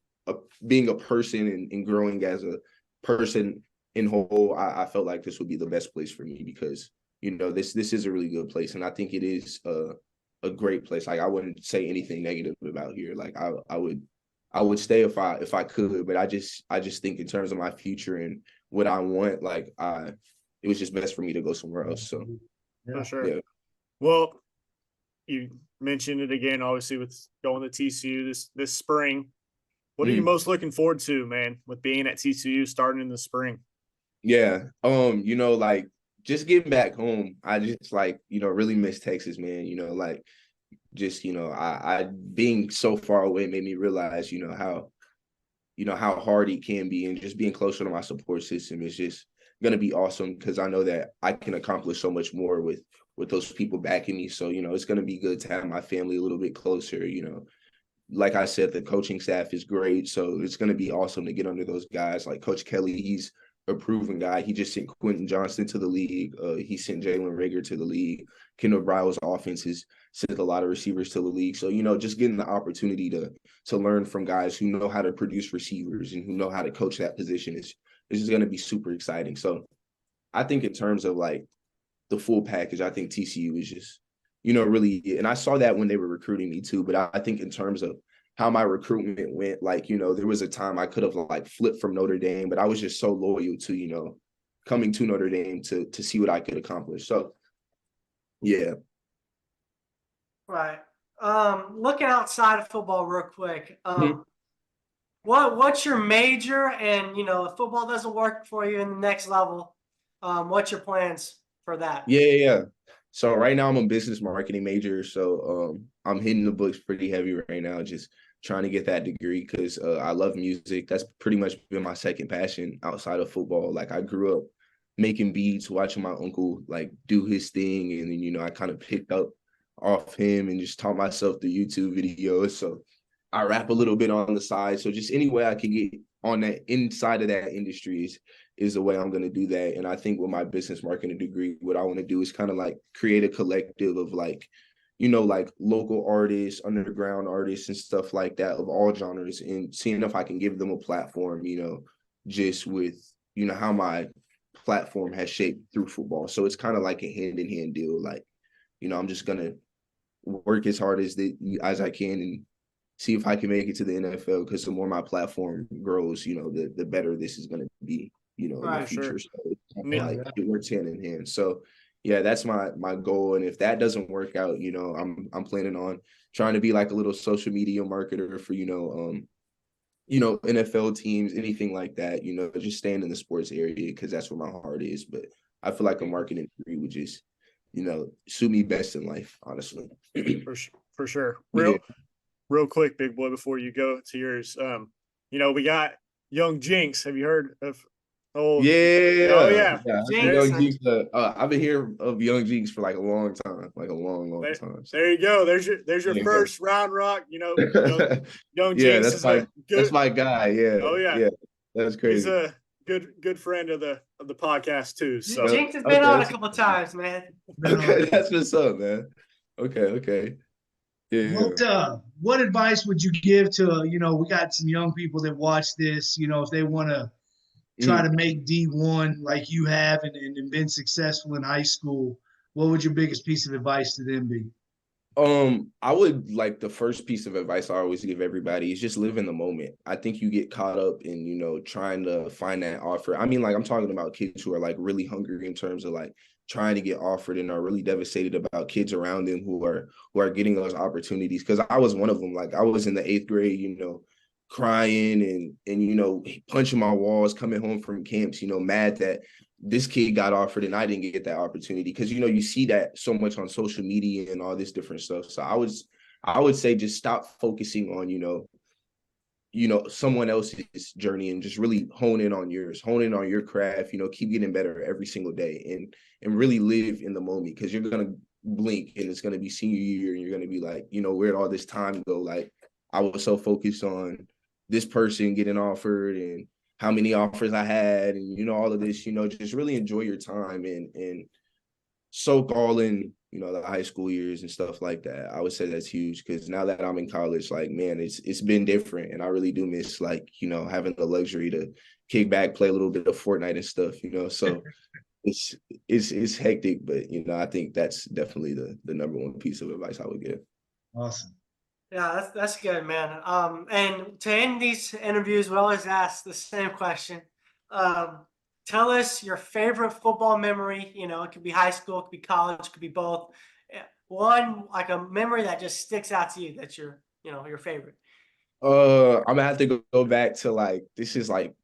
being a person and growing as a person in whole, I felt like this would be the best place for me because, you know, this is a really good place. And I think it is a great place. Like I wouldn't say anything negative about here. Like I would stay if I could, but I just think in terms of my future and what I want, like it was just best for me to go somewhere else. So For sure. yeah. Well, you mentioned it again, obviously with going to TCU this spring. What are you most looking forward to, man, with being at TCU starting in the spring? Yeah. You know, like just getting back home, I just like, you know, really miss Texas, man. You know, like just, you know, I being so far away made me realize, you know, how hard it can be and just being closer to my support system is just gonna be awesome because I know that I can accomplish so much more with those people backing me. So, you know, it's gonna be good to have my family a little bit closer, you know. Like I said, the coaching staff is great. So it's going to be awesome to get under those guys. Like Coach Kelly, he's a proven guy. He just sent Quentin Johnston to the league. He sent Jalen Rager to the league. Kendall Bryles' offense has sent a lot of receivers to the league. So, you know, just getting the opportunity to learn from guys who know how to produce receivers and who know how to coach that position is just going to be super exciting. So I think in terms of like the full package, I think TCU is just, you know, really, and I saw that when they were recruiting me too, but I think in terms of how my recruitment went, like, you know, there was a time I could have like flipped from Notre Dame, but I was just so loyal to, you know, coming to Notre Dame to see what I could accomplish. So, yeah. Right. Looking outside of football real quick, what's your major? And, you know, if football doesn't work for you in the next level, what's your plans for that? Yeah. So right now I'm a business marketing major. So I'm hitting the books pretty heavy right now, just trying to get that degree because I love music. That's pretty much been my second passion outside of football. Like I grew up making beats, watching my uncle like do his thing. And then, you know, I kind of picked up off him and just taught myself the YouTube videos. So I rap a little bit on the side. So just any way I can get on that inside of that industry is the way I'm going to do that. And I think with my business marketing degree, what I want to do is kind of like create a collective of like, you know, like local artists, underground artists and stuff like that of all genres and seeing if I can give them a platform, you know, just with, you know, how my platform has shaped through football. So it's kind of like a hand in hand deal. Like, you know, I'm just going to work as hard as I can and see if I can make it to the NFL because the more my platform grows, you know, the better this is going to be, you know, in the future. Sure. So like it works hand in hand. So yeah, that's my goal. And if that doesn't work out, you know, I'm planning on trying to be like a little social media marketer for, you know, NFL teams, anything like that, you know, just staying in the sports area because that's where my heart is. But I feel like a marketing degree would just, you know, suit me best in life, honestly. For sure. Yeah. Real quick, big boy, before you go to yours, you know, we got Young Jinx. Have you heard of? Oh yeah. Young Jinx. I've been hearing of Young Jinx for like a long time, like a long time. There you go. There's your first Round Rock. You know, Young Jinx that's my guy. Yeah. Oh yeah. That's crazy. He's a good friend of the podcast too. So Jinx has been on a couple of times, man. Okay, that's what's up, man. Okay. Yeah. What advice would you give to, we got some young people that watch this, if they want to try to make D1 like you have and been successful in high school, what would your biggest piece of advice to them be? I would like the first piece of advice I always give everybody is just live in the moment. I think you get caught up in, trying to find that offer. I mean, like I'm talking about kids who are like really hungry in terms of like trying to get offered and are really devastated about kids around them who are getting those opportunities. Cause I was one of them. Like I was in the 8th grade, crying and punching my walls, coming home from camps, mad that this kid got offered and I didn't get that opportunity because you see that so much on social media and all this different stuff. So I would say just stop focusing on someone else's journey and just really hone in on yours, hone in on your craft, keep getting better every single day and really live in the moment because you're gonna blink and it's gonna be senior year and you're gonna be like, where'd all this time go? Like I was so focused on this person getting offered and how many offers I had and all of this, just really enjoy your time and soak all in, the high school years and stuff like that. I would say that's huge because now that I'm in college, like man, it's been different and I really do miss like, having the luxury to kick back, play a little bit of Fortnite and stuff, so it's hectic, but I think that's definitely the number one piece of advice I would give. Awesome. Yeah, that's good, man. And to end these interviews, we always ask the same question. Tell us your favorite football memory. It could be high school, it could be college, it could be both. One, like a memory that just sticks out to you that's your favorite. I'm gonna have to go back to like this is like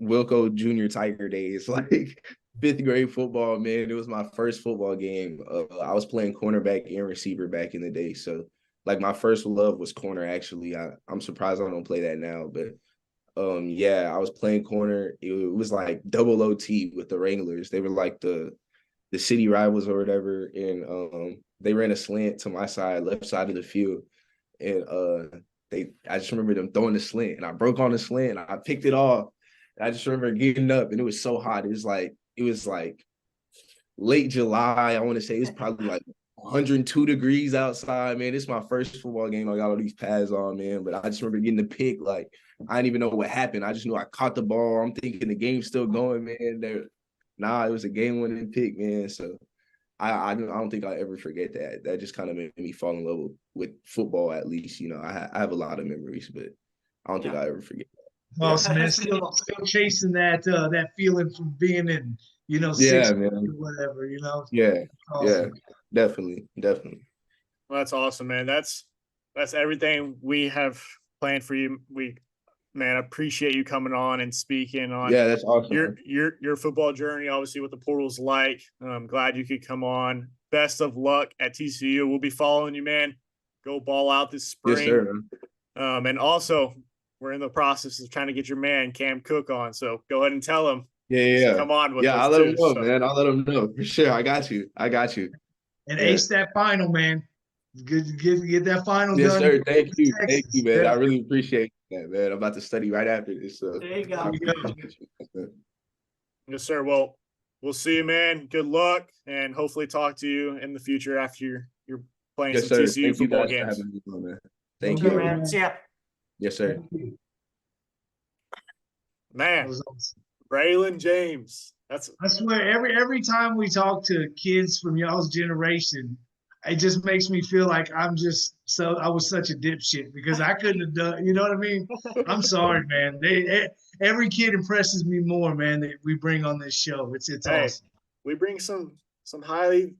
Wilco Junior Tiger days, like 5th grade football, man. It was my first football game. I was playing cornerback and receiver back in the day. So like my first love was corner, actually. I'm surprised I don't play that now. But yeah, I was playing corner. It was like double OT with the Wranglers. They were like the city rivals or whatever. And they ran a slant to my side, left side of the field. And I just remember them throwing the slant and I broke on the slant and I picked it off. I just remember getting up and it was so hot. It was like late July. I want to say it was probably like 102 degrees outside, man. This is my first football game. I got all these pads on, man. But I just remember getting the pick. Like I didn't even know what happened. I just knew I caught the ball. I'm thinking the game's still going, man. It was a game-winning pick, man. So I don't think I'll ever forget that. That just kind of made me fall in love with football. At least, I have a lot of memories, but I don't think I'll ever forget. Awesome, man. Still chasing that feeling from being in, Yeah, 6th man. or whatever, Yeah, Awesome. yeah, definitely. Well, that's awesome, man. That's everything we have planned for you. Man, appreciate you coming on and speaking on that's awesome. your football journey, obviously what the portal's like. I'm glad you could come on. Best of luck at TCU. We'll be following you, man. Go ball out this spring. Yes, sir. And also, we're in the process of trying to get your man Cam Cook on. So go ahead and tell him. Yeah. Come on with us. I'll let him know, man. I'll let him know for sure. I got you. And ace that final, man. Get that final yes, done. Yes, sir. Thank you, man. Yeah. I really appreciate that, man. I'm about to study right after this. So There you go. Yes, sir. Well, we'll see you, man. Good luck, and hopefully talk to you in the future after you're playing some TCU football games. Thank you, man. See ya. Yes, sir. Man, Braylon James. I swear, every time we talk to kids from y'all's generation, it just makes me feel like I was such a dipshit because I couldn't have done, you know what I mean? I'm sorry, man. Every kid impresses me more, man, that we bring on this show. It's awesome. We bring some highly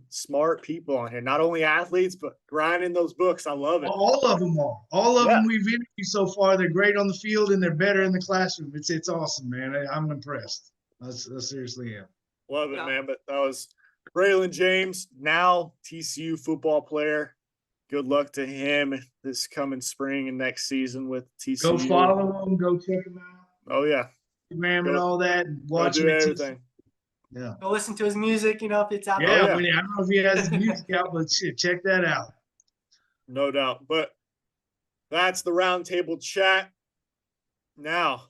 smart people on here, not only athletes, but grinding those books. I love it. All of them are. All of them we've interviewed so far. They're great on the field and they're better in the classroom. It's awesome, man. I'm impressed. I seriously am. Love it, man. But that was Braylon James, now TCU football player. Good luck to him this coming spring and next season with TCU. Go follow him. Go check him out. Oh, yeah. Instagram and all that. And watch him. Everything. Yeah. Go listen to his music, if it's out there. there. I don't know if he has his music out, but check that out. No doubt. But that's the roundtable chat. Now,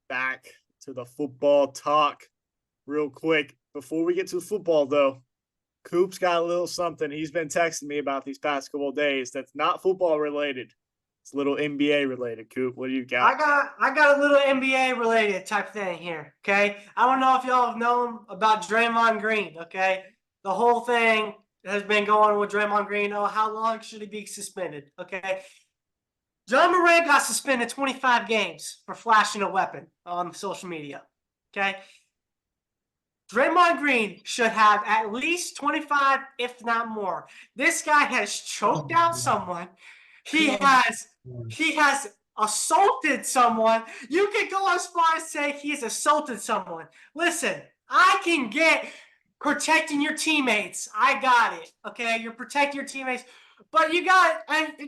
back to the football talk real quick. Before we get to the football, though, Coop's got a little something he's been texting me about these past couple of days that's not football related. It's a little NBA related. Coop, what do you got? I got a little NBA related type thing here. Okay. I don't know if y'all have known about Draymond Green. Okay. The whole thing has been going with Draymond Green. Oh, how long should he be suspended? Okay. John Moran got suspended 25 games for flashing a weapon on social media. Okay. Draymond Green should have at least 25, if not more. This guy has choked out someone. He has assaulted someone. You can go as far as say he's assaulted someone. Listen, I can get protecting your teammates. I got it. Okay, you're protecting your teammates, but you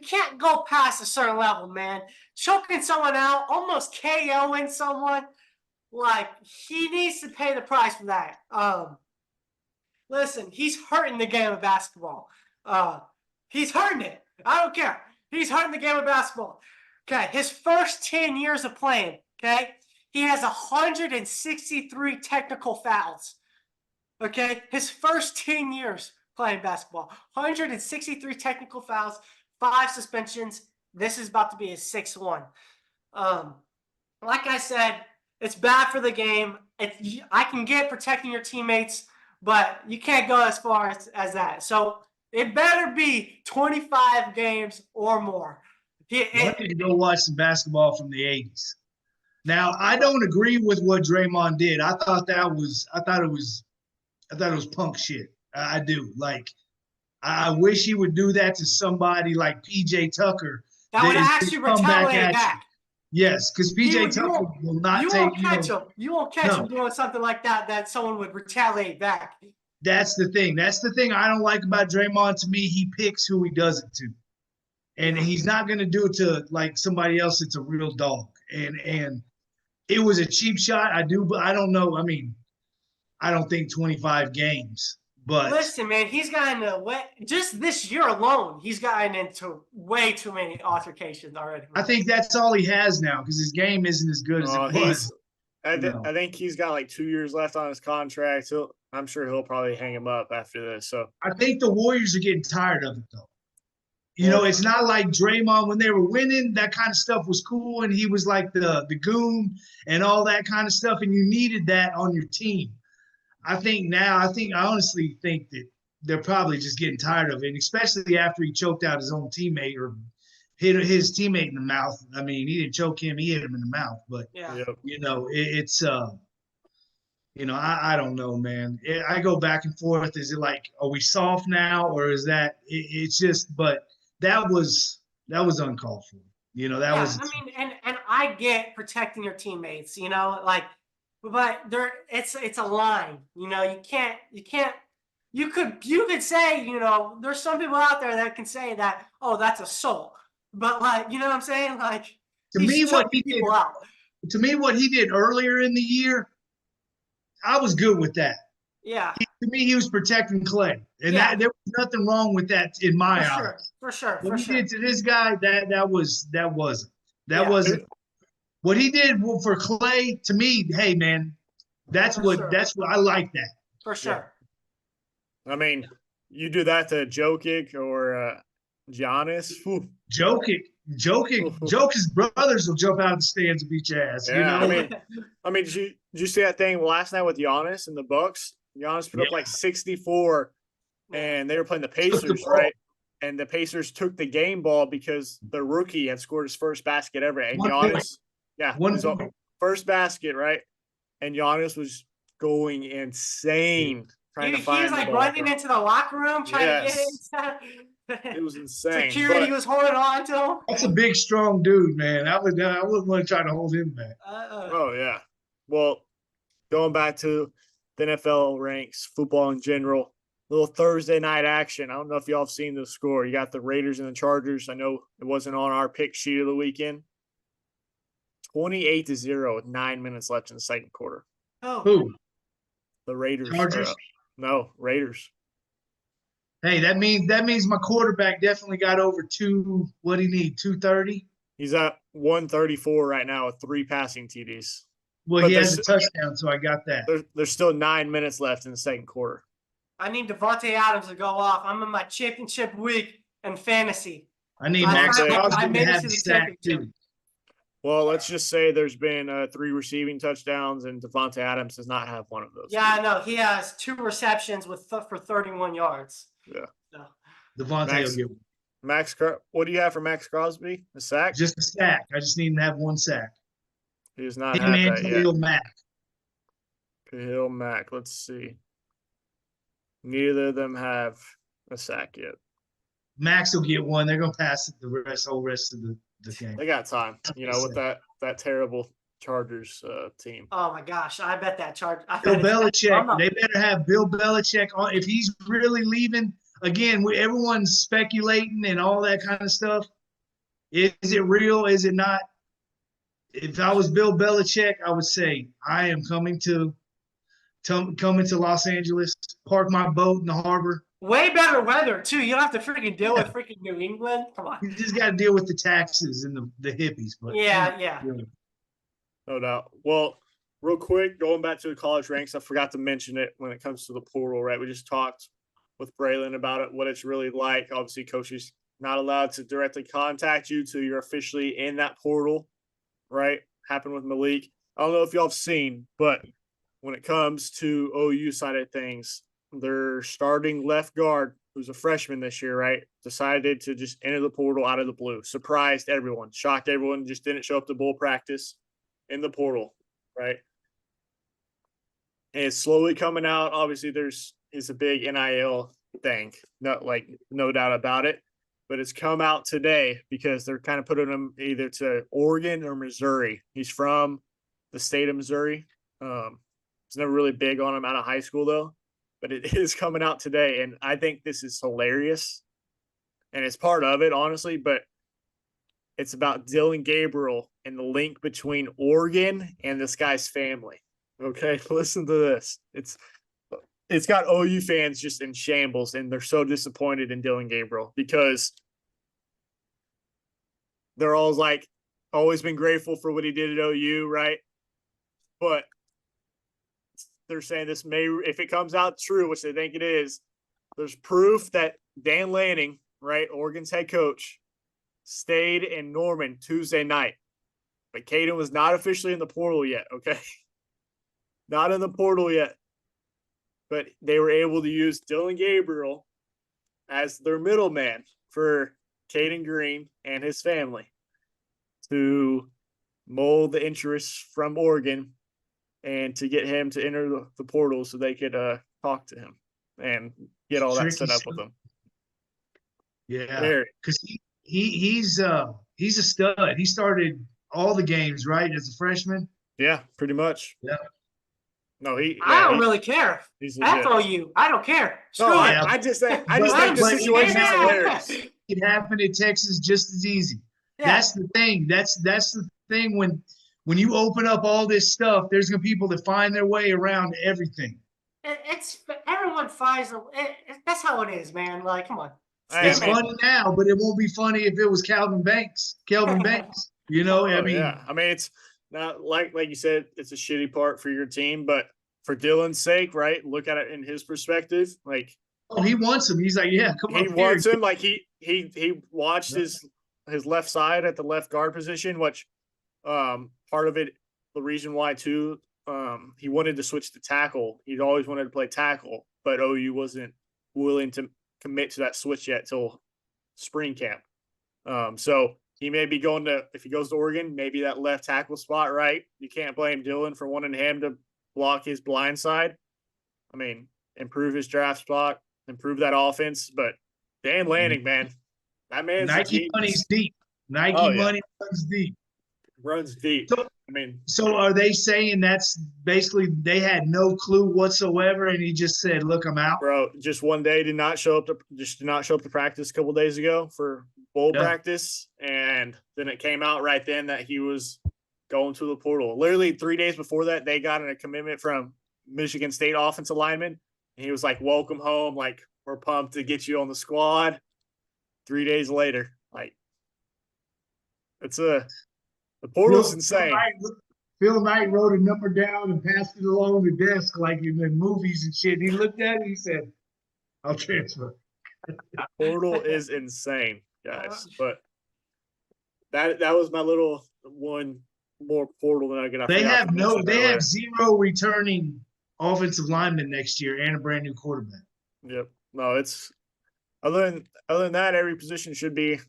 can't go past a certain level, man. Choking someone out, almost KOing someone. Like, he needs to pay the price for that. Listen, he's hurting the game of basketball. He's hurting it. I don't care. He's hurting the game of basketball. Okay, his first 10 years of playing, okay, he has 163 technical fouls. Okay, his first 10 years playing basketball, 163 technical fouls, 5 suspensions. This is about to be his 6th one. Like I said, it's bad for the game. I can get protecting your teammates, but you can't go as far as that. So it better be 25 games or more. I need to go watch some basketball from the 80s. Now, I don't agree with what Draymond did. I thought it was punk shit. I do. Like, I wish he would do that to somebody like PJ Tucker. That would actually retaliate back. Yes, because PJ Tucker will not take. You won't catch him doing something like that someone would retaliate back. That's the thing. That's the thing I don't like about Draymond. To me, he picks who he does it to. And he's not going to do it to like somebody else that's a real dog. And it was a cheap shot. But I don't know. I mean, I don't think 25 games. But listen, man, he's gotten just this year alone, he's gotten into way too many altercations already. I think that's all he has now because his game isn't as good as it was. I think he's got like 2 years left on his contract. I'm sure he'll probably hang him up after this. So I think the Warriors are getting tired of it, though. You know, it's not like Draymond when they were winning. That kind of stuff was cool, and he was like the goon and all that kind of stuff, and you needed that on your team. I honestly think that they're probably just getting tired of it, and especially after he choked out his own teammate or hit his teammate in the mouth. I mean, he didn't choke him; he hit him in the mouth. But you know, I don't know, man. I go back and forth. Is it like, are we soft now, or is that? It's just, but that was uncalled for. You know, that was. I mean, and I get protecting your teammates. You know, like. But it's a line, you know. You could say, you know, there's some people out there that can say that, oh, that's assault. But like, you know what I'm saying? Like, to me, what he did earlier in the year, I was good with that. Yeah. To me, he was protecting Clay, and that there was nothing wrong with that in my eyes. For sure. What he did to this guy, that wasn't. What he did for Clay, to me, hey man, that's what I like that. For sure. Yeah. I mean, you do that to Jokic or Giannis. Jokic's brothers will jump out of the stands and beat your ass. Yeah, you know? I mean, did you see that thing last night with Giannis and the Bucks? Giannis put up like 64, and they were playing the Pacers, right? And the Pacers took the game ball because the rookie had scored his first basket ever, and Giannis. Yeah, first basket, right? And Giannis was going insane trying to find he was like running into the locker room trying to get inside. It was insane. Security was holding on to him. That's a big, strong dude, man. I wouldn't want to try to hold him back. Oh yeah. Well, going back to the NFL ranks, football in general, little Thursday night action. I don't know if y'all have seen the score. You got the Raiders and the Chargers. I know it wasn't on our pick sheet of the weekend. 28-0 with 9 minutes left in the second quarter. Oh. Who? The Raiders. Chargers? No, Raiders. Hey, that means my quarterback definitely got over what do you need, 230? He's at 134 right now with 3 passing TDs. Well, he has a touchdown, so I got that. There's still 9 minutes left in the second quarter. I need Devontae Adams to go off. I'm in my championship week in fantasy. I need I Max say- Crosby I to made it have to a the sack championship. too. Well, let's just say there's been 3 receiving touchdowns, and Devontae Adams does not have one of those. Yeah, I know. He has 2 receptions for 31 yards. Yeah. So, Devontae Max- will get one. What do you have for Max Crosby? A sack? Just a sack. I just need him to have one sack. He does not Him have and that yet. Khalil Mack. Khalil Mack. Let's see. Neither of them have a sack yet. Max will get one. They're gonna pass it the whole rest of the game. They got time, with that terrible Chargers team. oh my gosh, I bet that charge. I Bill bet it's- I'm Belichick. not- They better have Bill Belichick on. If he's really leaving, again, everyone's speculating and all that kind of stuff. Is it real? Is it not? If I was Bill Belichick, I would say I am coming to Los Angeles, park my boat in the harbor. Way better weather too. You don't have to freaking deal with freaking New England. Come on. You just got to deal with the taxes and the hippies. But Yeah. No doubt. Well, real quick, going back to the college ranks, I forgot to mention it when it comes to the portal, right? We just talked with Braylon about it, what it's really like. Obviously, coaches not allowed to directly contact you till you're officially in that portal, right? Happened with Malik. I don't know if y'all have seen, but when it comes to OU side of things, their starting left guard, who's a freshman this year, right, decided to just enter the portal out of the blue. Surprised everyone, shocked everyone, just didn't show up to bowl practice in the portal, right? And it's slowly coming out. Obviously, it's a big NIL thing, no doubt about it. But it's come out today because they're kind of putting him either to Oregon or Missouri. He's from the state of Missouri. It's never really big on him out of high school, though. But it is coming out today, and I think this is hilarious. And it's part of it, honestly, but it's about Dylan Gabriel and the link between Oregon and this guy's family. Okay, listen to this. It's got OU fans just in shambles, and they're so disappointed in Dylan Gabriel because they're always been grateful for what he did at OU, right? But they're saying this may, if it comes out true, which they think it is, there's proof that Dan Lanning, right, Oregon's head coach, stayed in Norman Tuesday night. But Caden was not officially in the portal yet, okay? Not in the portal yet. But they were able to use Dylan Gabriel as their middleman for Caden Green and his family to mold the interests from Oregon and to get him to enter the portal so they could talk to him and get all that set up with him. Yeah, because he's a stud. He started all the games, right, as a freshman. Yeah, pretty much. Yeah. No, I don't really care. He's legit. FOU. I don't care. Screw No, it. I just think But the situation is hilarious. It happened in Texas just as easy. Yeah. That's the thing. That's the thing when you open up all this stuff, there's gonna be people that find their way around everything. It's everyone finds that's how it is, man. Like, come on. It's funny now, but it won't be funny if it was Kelvin Banks. You know, I mean, yeah. I mean, it's not like you said, it's a shitty part for your team, but for Dylan's sake, right? Look at it in his perspective. Like, oh, he wants him. He's like, yeah, come on. He wants him. Like he watched his left side at the left guard position, which part of it, the reason why too, he wanted to switch to tackle. He'd always wanted to play tackle, but OU wasn't willing to commit to that switch yet till spring camp. So he may be going to, if he goes to Oregon, maybe that left tackle spot, right? You can't blame Dylan for wanting him to block his blind side. I mean, improve his draft spot, improve that offense. But Dan Lanning, man, that man's Nike money's deep. Nike money runs deep. Runs deep. So, I mean, so are they saying that's basically they had no clue whatsoever, and he just said, "Look, I'm out." Bro, just one day did not show up to practice a couple of days ago for bowl practice, and then it came out right then that he was going to the portal. Literally 3 days before that, they got a commitment from Michigan State offensive lineman, and he was like, "Welcome home! Like, we're pumped to get you on the squad." 3 days later, like, the portal's insane. Phil Knight wrote a number down and passed it along the desk like in the movies and shit. He looked at it, he said, I'll transfer. Portal is insane, guys. But that was my little one more portal nugget. I forgot to mention They earlier. have 0 returning offensive linemen next year and a brand new quarterback. Yep. No, it's other than that, every position should be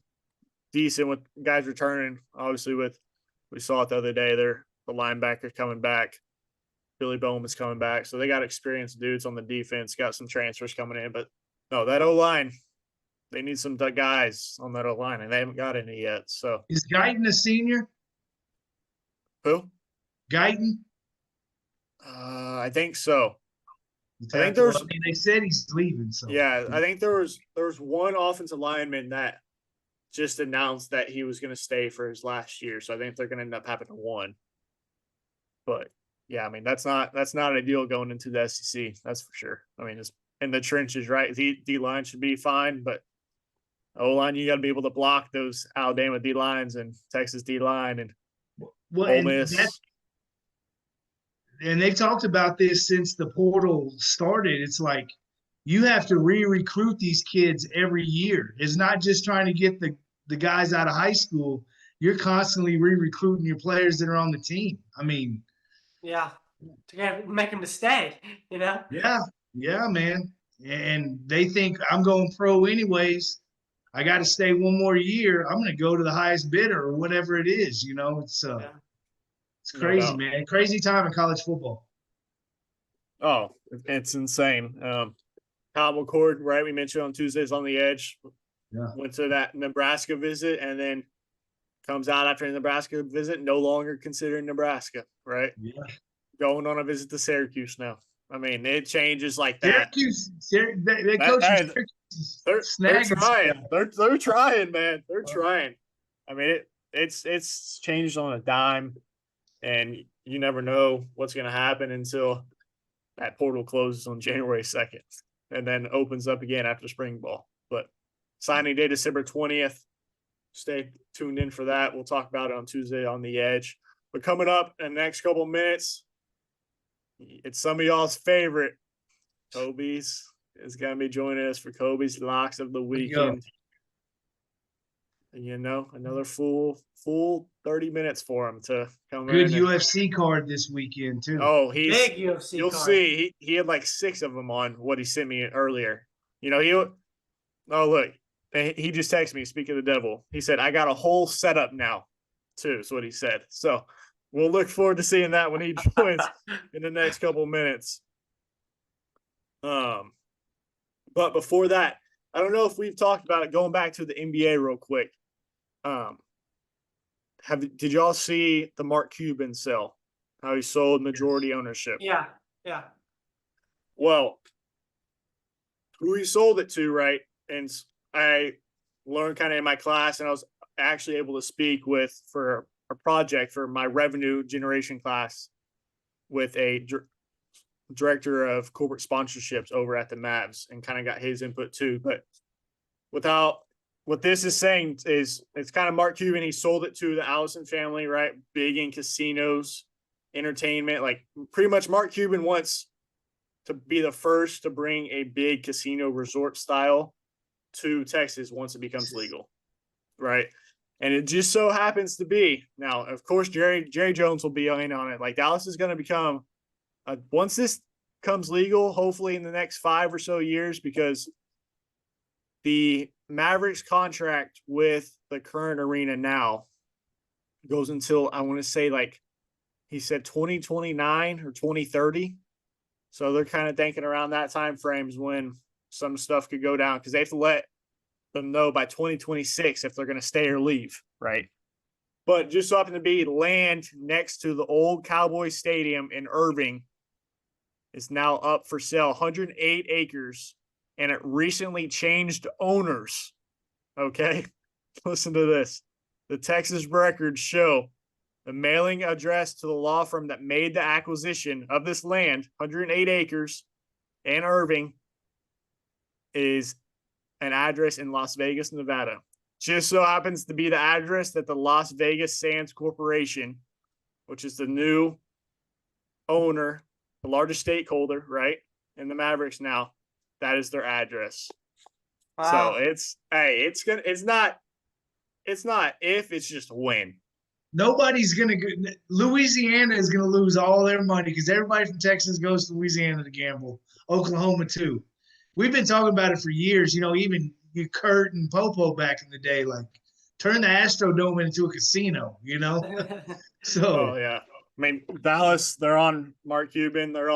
decent with guys returning. Obviously, we saw it the other day. The linebacker coming back. Billy Bowman's coming back. So they got experienced dudes on the defense, got some transfers coming in. But no, that O-line, they need some guys on that O-line, and they haven't got any yet. So is Guyton a senior? Who? Guyton? I think so. I think there's. I mean, they said he's leaving. So yeah, I think there was one offensive lineman that just announced that he was going to stay for his last year. So I think they're going to end up having one. But yeah, I mean that's not ideal going into the SEC. That's for sure. I mean, it's in the trenches, right? The D line should be fine, but O line you got to be able to block those Alabama D lines and Texas D line and Ole Miss. And they've talked about this since the portal started. It's like you have to re-recruit these kids every year. It's not just trying to get the guys out of high school. You're constantly re-recruiting your players that are on the team. I mean, yeah, to make them to stay, you know? Yeah, man. And they think I'm going pro anyways. I got to stay one more year. I'm going to go to the highest bidder or whatever it is. You know, it's crazy, man. Crazy time in college football. Oh, it's insane. Kyle McCord, right? We mentioned on Tuesdays on the Edge. Yeah. Went to that Nebraska visit and then comes out after the Nebraska visit, no longer considering Nebraska, right? Yeah. Going on a visit to Syracuse now. I mean, it changes like that. They coach they're trying. They're trying, man. They're trying. I mean, it's changed on a dime, and you never know what's going to happen until that portal closes on January 2nd and then opens up again after spring ball. But signing day December 20th. Stay tuned in for that. We'll talk about it on Tuesday on the Edge. But coming up in the next couple of minutes, it's some of y'all's favorite. Kobe's is going to be joining us for Kobe's Locks of the Weekend. You know, another full 30 minutes for him to come in. Good UFC card this weekend, too. Oh, big UFC you'll card. see. He had like 6 of them on what he sent me earlier. You know, look. He just texted me, speak of the devil. He said, I got a whole setup now, too, is what he said. So we'll look forward to seeing that when he joins in the next couple of minutes. But before that, I don't know if we've talked about it, going back to the NBA real quick. Did y'all see the Mark Cuban sell? How he sold majority ownership? Yeah. Well, who he sold it to, right? And I learned kind of in my class, and I was actually able to speak with for a project for my revenue generation class with a director of corporate sponsorships over at the Mavs, and kind of got his input too. But what this is saying is it's kind of Mark Cuban. He sold it to the Allison family, right? Big in casinos, entertainment. Like pretty much Mark Cuban wants to be the first to bring a big casino resort style to Texas once it becomes legal, right? And it just so happens to be now, of course, Jerry Jones will be in on it. Like Dallas is going to become once this comes legal, hopefully in the next 5 or so years, because the Mavericks contract with the current arena now goes until I want to say like he said 2029 or 2030. So they're kind of thinking around that time frames when some stuff could go down, because they have to let them know by 2026 if they're going to stay or leave, right? But just so happened to be land next to the old Cowboy Stadium in Irving is now up for sale, 108 acres, and it recently changed owners, okay? Listen to this. The Texas records show the mailing address to the law firm that made the acquisition of this land, 108 acres in Irving, is an address in Las Vegas, Nevada. Just so happens to be the address that the Las Vegas Sands Corporation, which is the new owner, the largest stakeholder, right, in the Mavericks now, That is their address. Wow. So it's not if, it's just when. Nobody's gonna go. Louisiana is gonna lose all their money because everybody from Texas goes to Louisiana to gamble. Oklahoma too. We've been talking about it for years. You know, even Kurt and Popo back in the day, like turn the Astrodome into a casino. You know, so Oh yeah. I mean, Dallas, they're on Mark Cuban. They're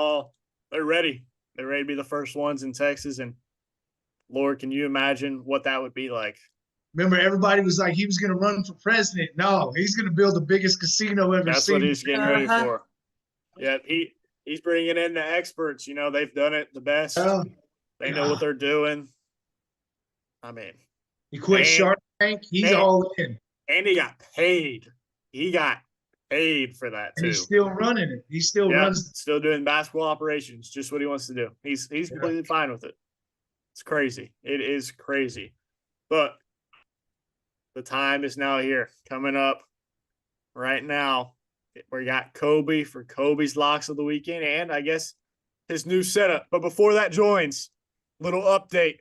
ready. They're ready to be the first ones in Texas. And Lord, can you imagine what that would be like? remember, everybody was like he was going to run for president. No, he's going to build the biggest casino ever That's seen. what he's getting ready Uh-huh. for. Yeah, he's bringing in the experts. You know, they've done it the best. They know what they're doing. I mean, he quit Shark Tank. He's all in. And he got paid. He got paid for that too. And he's still running it. He still runs. Still doing basketball operations. Just what he wants to do. He's completely fine with it. It's crazy. It is crazy. But the time is now here. Coming up right now, we got Kobe for Kobe's Locks of the Weekend, and I guess his new setup. But before that joins, little update.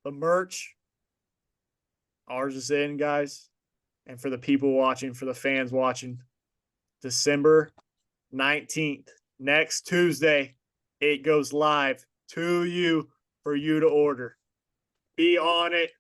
The merch, ours is in, guys. And for the people watching, for the fans watching, December 19th, next Tuesday, it goes live to you for you to order. Be on it.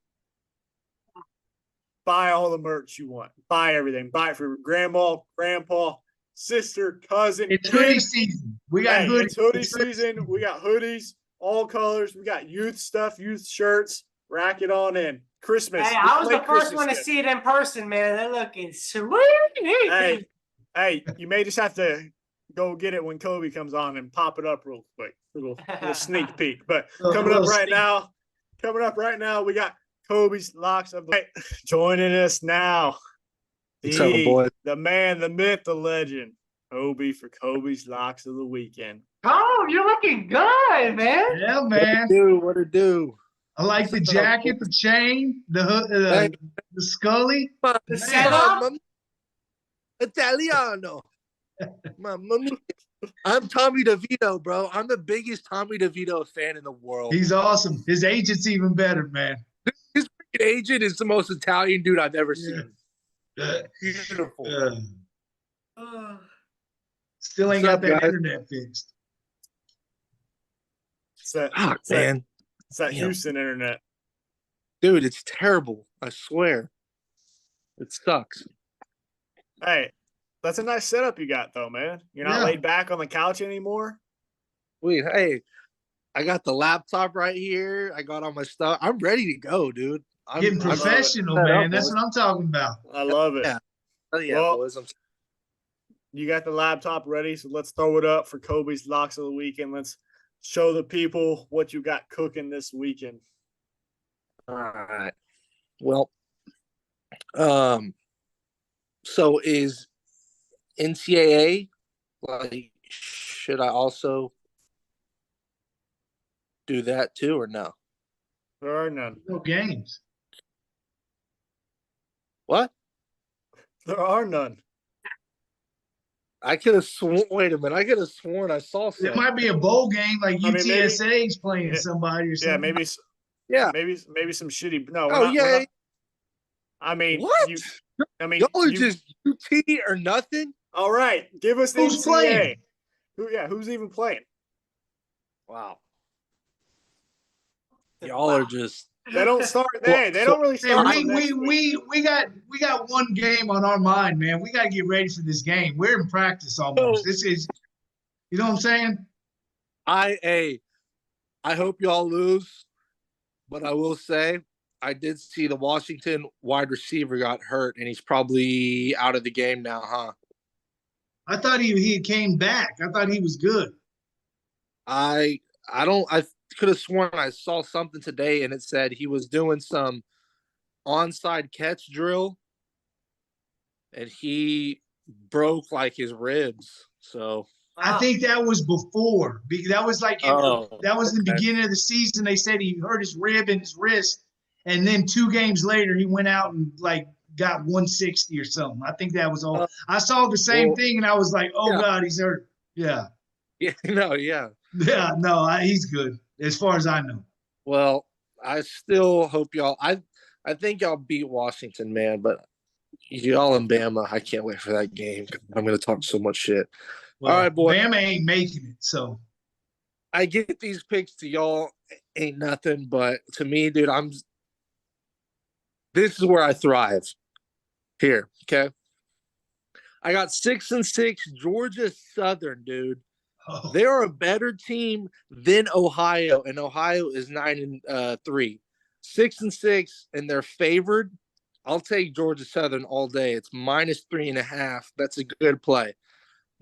Buy all the merch you want. Buy everything. Buy it for grandma, grandpa, sister, cousin. It's hoodie season. We got hoodies. It's hoodie season. We got hoodies, all colors. We got youth stuff, youth shirts. Rack it on in. Christmas. Hey, I was the first one to see it in person, man. They're looking sweet. Hey, you may just have to go get it when Kobe comes on and pop it up real quick. Little sneak peek. But coming up right now, we got Kobe's Locks of the Week. Joining us now, the man, the myth, the legend, Kobe for Kobe's Locks of the Weekend. Oh, you're looking good, man. Yeah, man. What it do? I like the jacket, the chain, the hood, the Scully. The setup. Italiano. I'm Tommy DeVito, bro. I'm the biggest Tommy DeVito fan in the world. He's awesome. His agent's even better, man. His agent is the most Italian dude I've ever seen. Beautiful. Still ain't got that internet fixed. Man. It's that Houston internet. Dude, it's terrible. I swear. It sucks. Hey, that's a nice setup you got, though, man. You're not laid back on the couch anymore. Wait, hey, I got the laptop right here. I got all my stuff. I'm ready to go, dude. I'm getting professional, man. That's what I'm talking about. I love it. Yeah, well, boys. You got the laptop ready, so let's throw it up for Kobe's Locks of the Weekend. Let's show the people what you got cooking this weekend. All right. Well, so is NCAA, like, should I also do that too or no? There are none. No games. What? There are none. I could have sworn. Wait a minute. I could have sworn I saw something. It might be a bowl game, like UTSA's playing somebody or something. Maybe some shitty. No. I mean, what? Y'all are just UT or nothing. All right, give us the who's NCAA. playing. Who's even playing? Wow. Y'all are just. They don't start. They don't really start. We got one game on our mind, man. We got to get ready for this game. We're in practice almost. This is, you know what I'm saying? I hope y'all lose, but I will say I did see the Washington wide receiver got hurt, and he's probably out of the game now, huh? I thought he came back. I thought he was good. I could have sworn I saw something today, and it said he was doing some onside catch drill, and he broke like his ribs. So I think that was before. That was like that was the beginning of the season. They said he hurt his rib and his wrist, and then 2 games later he went out and like got 160 or something. I think that was all. I saw the same thing, and I was like, "Oh God, he's hurt." Yeah. Yeah, no, yeah. Yeah, no, he's good as far as I know. Well, I still hope y'all. I think y'all beat Washington, man. But y'all in Bama, I can't wait for that game. I'm going to talk so much shit. All Well, right, boy. Bama ain't making it, so I get these picks to y'all ain't nothing, but to me, dude, this is where I thrive. Here, okay. I got 6-6 Georgia Southern, dude. They are a better team than Ohio, and Ohio is 9-3. 6-6, and they're favored. I'll take Georgia Southern all day. It's -3.5. That's a good play.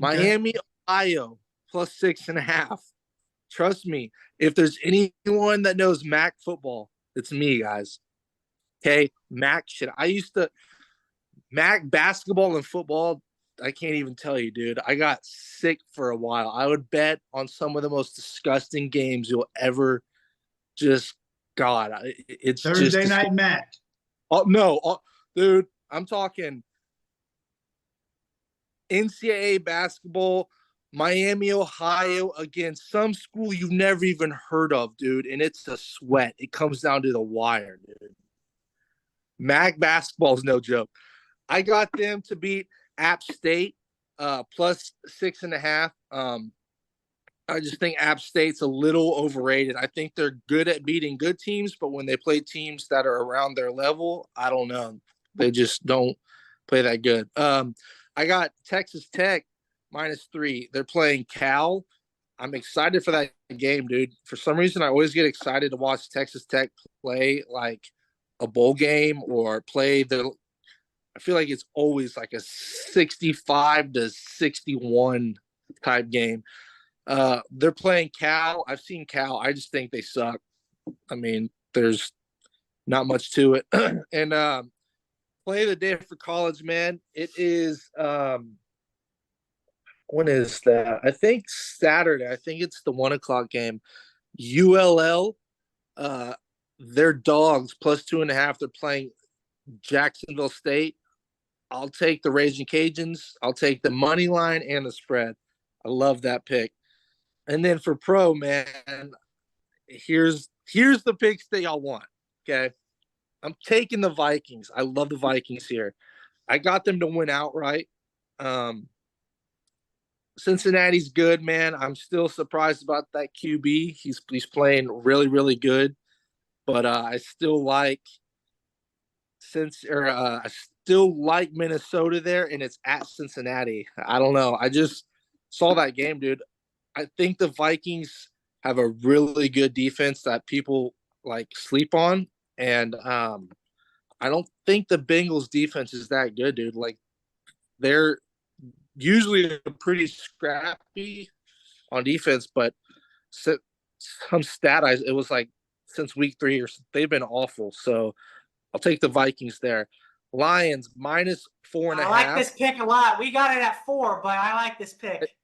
okay. Miami, Ohio, +6.5. Trust me, if there's anyone that knows MAC football, it's me, guys. Okay, MAC shit. I used to MAC basketball and football. I can't even tell you, dude. I got sick for a while. I would bet on some of the most disgusting games you'll ever just. God, it's Thursday just night Mac. Oh no, dude. I'm talking NCAA basketball, Miami, Ohio, against some school you've never even heard of, dude. And it's a sweat. It comes down to the wire, dude. MAC basketball is no joke. I got them to beat App State +6.5. I just think App State's a little overrated. I think they're good at beating good teams, but when they play teams that are around their level, I don't know. They just don't play that good. I got Texas Tech -3. They're playing Cal. I'm excited for that game, dude. For some reason, I always get excited to watch Texas Tech play like a bowl game or play the. I feel like it's always like a 65-61 type game. They're playing Cal. I've seen Cal. I just think they suck. I mean, there's not much to it. And play of the day for college, man. It is when is that? I think Saturday. I think it's the 1 o'clock game. ULL, they're dogs +2.5. They're playing Jacksonville State. I'll take the Raging Cajuns. I'll take the money line and the spread. I love that pick. And then for pro, man, here's the picks that y'all want. Okay. I'm taking the Vikings. I love the Vikings here. I got them to win outright. Cincinnati's good, man. I'm still surprised about that QB. He's playing really, really good. But I still like I still like Minnesota there, and it's at Cincinnati. I don't know. I just saw that game, dude. I think the Vikings have a really good defense that people like sleep on, and I don't think the Bengals defense is that good, dude. Like they're usually pretty scrappy on defense, but some stat it was like since week 3 or they've been awful. So I'll take the Vikings there. Lions -4.5. I like this pick a lot. We got it at 4, but I like this pick.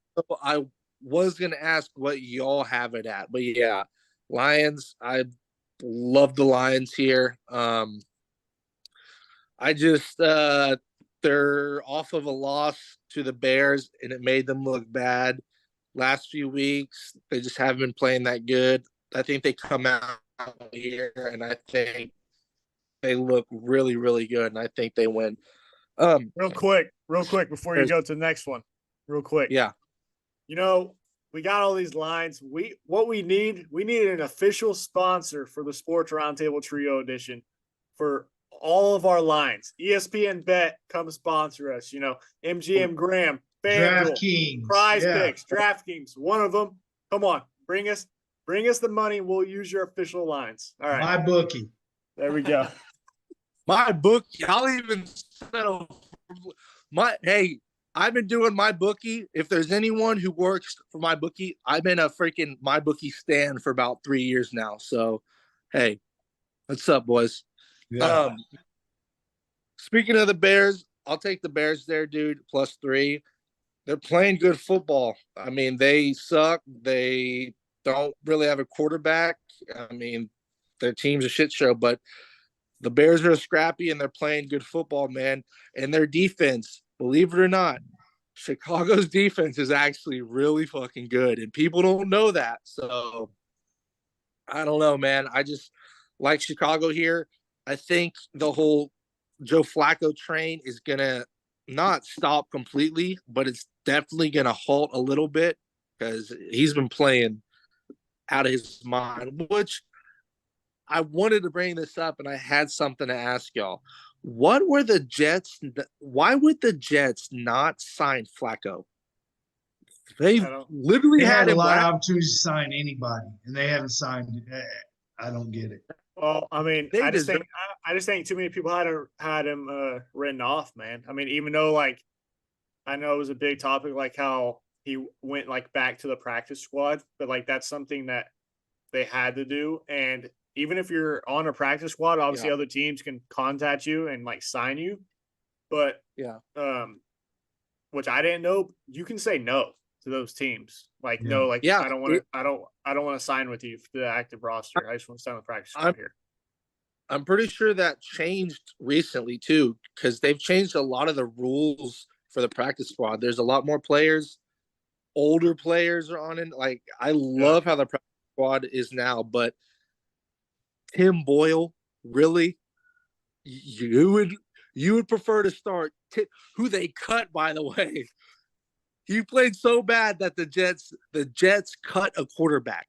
I was going to ask what y'all have it at, but yeah, Lions. I love the Lions here. I just they're off of a loss to the Bears, and it made them look bad. Last few weeks, they just haven't been playing that good. I think they come out here, and I think they look really, really good, and I think they win. Real quick before you go to the next one. Real quick. Yeah. You know, we got all these lines. We need an official sponsor for the Sports Roundtable Trio Edition for all of our lines. ESPN Bet, come sponsor us. You know, MGM Graham, FanDuel, DraftKings, Prize Picks, DraftKings, one of them. Come on, bring us the money. We'll use your official lines. All right. My bookie. There we go. My bookie. I'll even settle hey, I've been doing my bookie. If there's anyone who works for my bookie, I've been a freaking my bookie stand for about 3 years now. So, hey, what's up, boys? Yeah. Speaking of the Bears, I'll take the Bears there, dude. +3. They're playing good football. I mean, they suck. They don't really have a quarterback. I mean, their team's a shit show, but the Bears are scrappy and they're playing good football, man. And their defense, believe it or not, Chicago's defense is actually really fucking good, and people don't know that. So I don't know, man. I just like Chicago here. I think the whole Joe Flacco train is gonna not stop completely, but it's definitely gonna halt a little bit because he's been playing out of his mind. Which I wanted to bring this up, and I had something to ask y'all. What were the Jets? Why would the Jets not sign Flacco? They literally They had had a him lot of last. opportunities to sign anybody, and they haven't signed. I don't get it. Well, I mean, They I just deserve. think too many people had him written off, man. I mean, even though like I know it was a big topic, like how he went like back to the practice squad, but like that's something that they had to do. And even if you're on a practice squad, obviously Yeah. other teams can contact you and like sign you. But Yeah. which I didn't know, you can say no to those teams. Like Yeah. no, like Yeah. I don't want to, I don't want to sign with you for the active roster. I just want to sign with practice squad here. I'm pretty sure that changed recently too, because they've changed a lot of the rules for the practice squad. There's a lot more players, older players are on it. Like I love how the practice squad is now, but Tim Boyle, really, you would prefer to start who they cut, by the way. He played so bad that the Jets cut a quarterback.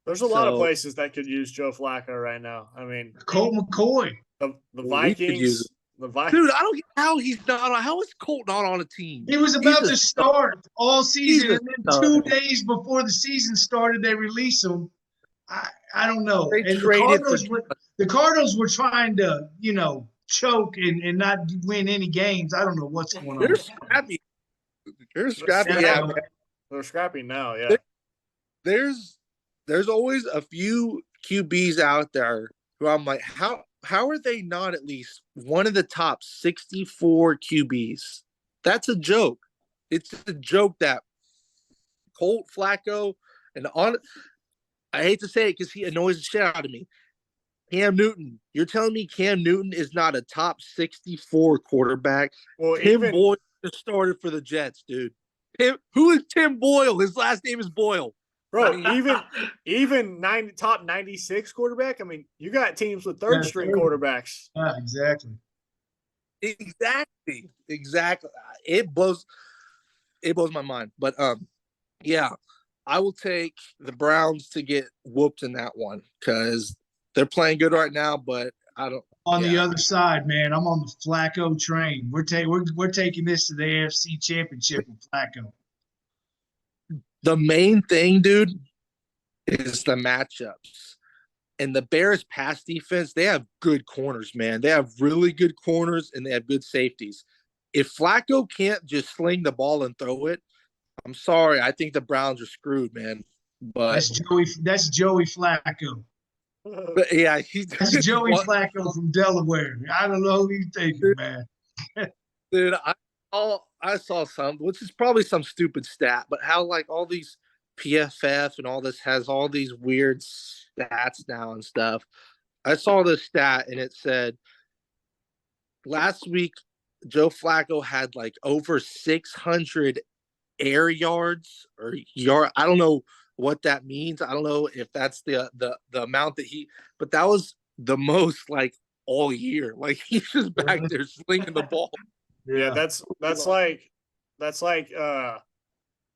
There's a lot of places that could use Joe Flacco right now. I mean, Colt McCoy. The Vikings. The Vikings. Dude, I don't get how he's not on. How is Colt not on a team? He was about to start all season, and then 2 days before the season started, they released him. I don't know. They And traded the Cardinals were trying to, choke and not win any games. I don't know what's going on. They're scrappy. They're scrappy. Yeah, they're scrappy now. Yeah. There's always a few QBs out there who I'm like, how are they not at least one of the top 64 QBs? That's a joke. It's a joke that Colt Flacco I hate to say it because he annoys the shit out of me. Cam Newton. You're telling me Cam Newton is not a top 64 quarterback? Well, Tim Boyle started for the Jets, dude. Who is Tim Boyle? His last name is Boyle. Bro, even top 96 quarterback. I mean, you got teams with third string quarterbacks. Yeah, exactly. Exactly. It blows my mind. But yeah, I will take the Browns to get whooped in that one because they're playing good right now. But I don't. On the other side, man, I'm on the Flacco train. We're taking this to the AFC Championship with Flacco. The main thing, dude, is the matchups. And the Bears' pass defense, they have good corners, man. They have really good corners, and they have good safeties. If Flacco can't just sling the ball and throw it, I'm sorry. I think the Browns are screwed, man. But that's Joey Flacco. But yeah, that's Joey Flacco from Delaware. I don't know who you thinking, man. Dude, I saw some, which is probably some stupid stat, but how like all these PFF and all this has all these weird stats now and stuff. I saw this stat and it said last week Joe Flacco had like over 600 air yards or yard. I don't know what that means. I don't know if that's the amount that but that was the most like all year. Like he's just back there slinging the ball. Yeah, that's like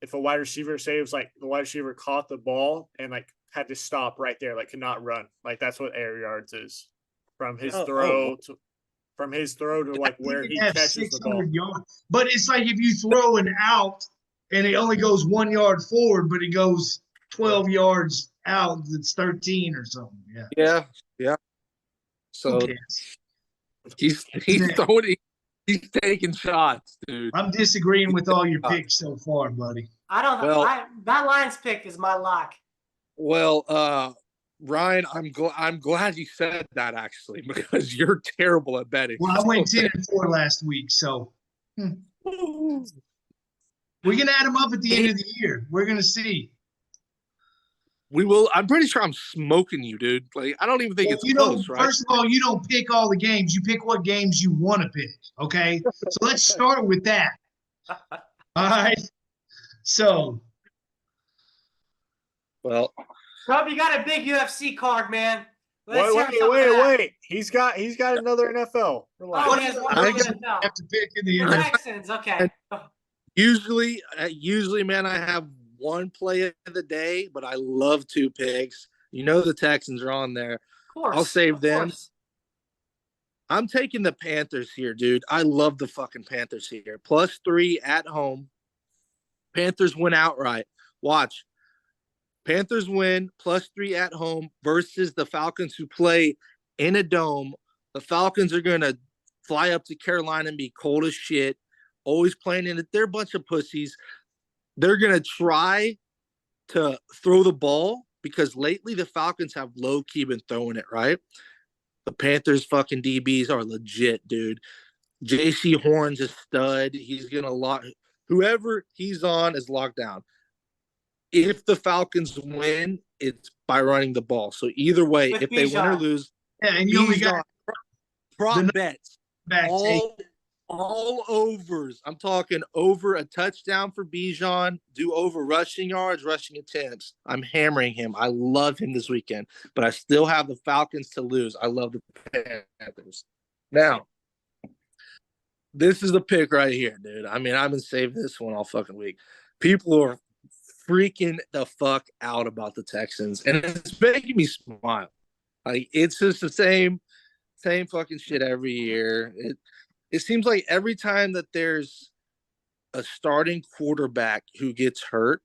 if a wide receiver saves like the wide receiver caught the ball and like had to stop right there, like could not run. Like that's what air yards is from his throw to like where he catches the ball. Yards. But it's like if you throw an out and it only goes 1 yard forward, but it goes 12 yards out, it's 13 or something. Yeah. So he's throwing it. He's taking shots, dude. I'm disagreeing with all your picks so far, buddy. I don't know. That Lions pick is my lock. Well, Ryan, I'm glad you said that actually because you're terrible at betting. Well, I went 10-4 last week, so we can add them up at the end of the year. We're gonna see. We will. I'm pretty sure I'm smoking you, dude. Like I don't even think it's close, right? First of all, you don't pick all the games. You pick what games you want to pick. Okay, so let's start with that. All right. So, Well, Rob, you got a big UFC card, man. Let's hear Wait, some of that. wait. He's got another NFL. Relax. Oh, he has one I more got- NFL. have to pick in the The NFL. Texans. Okay. Of usually, man, I have one play of the day, but I love 2 picks. You know the Texans are on there. course. I'll save of them. course. I'm taking the Panthers here, dude. I love the fucking Panthers here. +3 at home. Panthers win outright. Watch. Panthers win +3 at home versus the Falcons, who play in a dome. The Falcons are going to fly up to Carolina and be cold as shit, always playing in it. They're a bunch of pussies. They're going to try to throw the ball because lately the Falcons have low-key been throwing it, right? The Panthers fucking DBs are legit, dude. JC Horn's a stud. He's going to lock – whoever he's on is locked down. If the Falcons win, it's by running the ball. So either way, With if they win or Bijan. lose, Yeah, and you only got prop the bets back take. all overs. I'm talking over a touchdown for Bijan, do over rushing yards, rushing attempts. I'm hammering him. I love him this weekend, but I still have the Falcons to lose. I love the Panthers. Now, this is the pick right here, dude. I mean, I've been saving this one all fucking week. People are freaking the fuck out about the Texans, and it's making me smile. Like, it's just the same fucking shit every year. It seems like every time that there's a starting quarterback who gets hurt,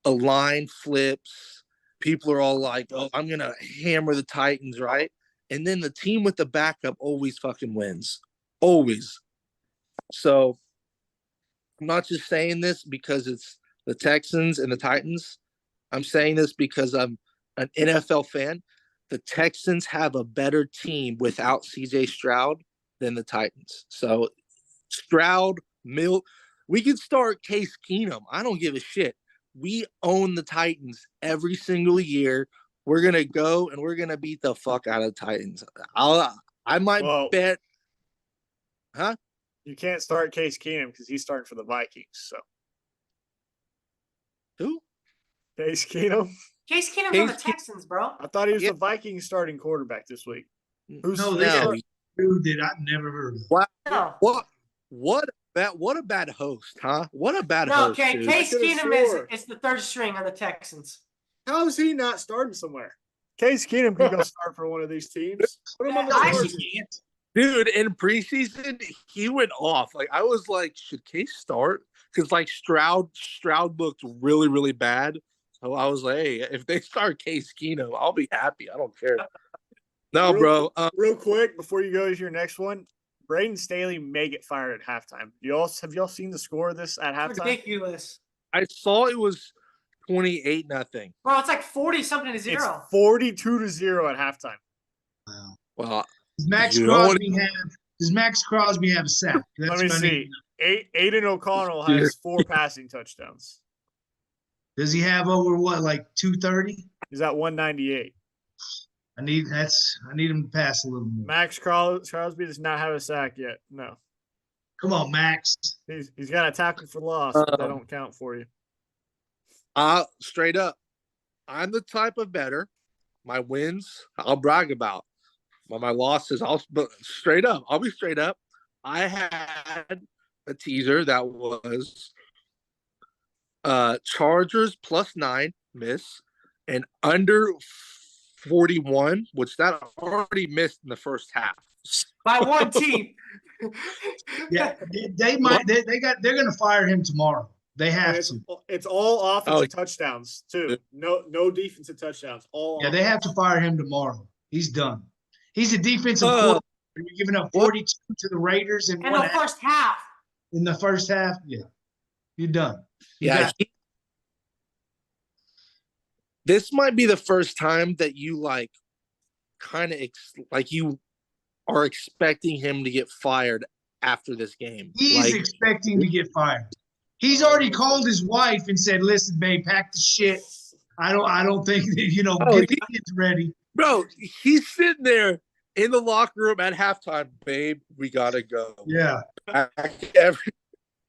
a line flips. People are all like, "Oh, I'm gonna hammer the Titans," right? And then the team with the backup always fucking wins, always. So I'm not just saying this because it's the Texans and the Titans. I'm saying this because I'm an NFL fan. The Texans have a better team without CJ Stroud than the Titans. So Stroud, we can start Case Keenum. I don't give a shit. We own the Titans every single year. We're gonna go and we're gonna beat the fuck out of the Titans. I might bet. Huh? You can't start Case Keenum because he's starting for the Vikings. So who? Case Keenum. Case Keenum's on the Texans, bro. I thought he was the Vikings starting quarterback this week. Dude that I've never heard of. Wow. No. What a bad host, huh? What a bad No, host. okay. Dude. Case Keenum is the third string on the Texans. How is he not starting somewhere? Case Keenum can go start for one of these teams. Put him on the Dude, in preseason, he went off. Like, I was like, should Case start? Because like Stroud looked really, really bad. So I was like, hey, if they start Case Keenum, I'll be happy. I don't care. No, bro. Real quick before you go to your next one, Braden Staley may get fired at halftime. Have y'all seen the score of this at halftime? Ridiculous. I saw it was 28-0. Bro, it's like 40-something to 0. It's 42-0 at halftime. Wow. Well, Does Max Crosby have a sack? Let me see. Aiden O'Connell has 4 passing touchdowns. Does he have over like 230? He's at 198. I need him to pass a little more. Max Crosby does not have a sack yet. No. Come on, Max. He's got a tackle for loss, but that don't count for you. Straight up, I'm the type of bettor. My wins, I'll brag about. My losses, I'll be straight up. I had a teaser that was Chargers +9 miss and under 41, which that already missed in the first half. By one team. Yeah, they're gonna fire him tomorrow. They have to. It's all offensive touchdowns too. No defensive touchdowns. They have to fire him tomorrow. He's done. He's a defensive coordinator. You're giving up 42 to the Raiders in the first half. In the first half, yeah, you're done. This might be the first time that you you are expecting him to get fired after this game. He's expecting to get fired. He's already called his wife and said, "Listen, babe, pack the shit. I don't think that get the kids ready." Bro, he's sitting there in the locker room at halftime. Babe, we gotta go. Yeah.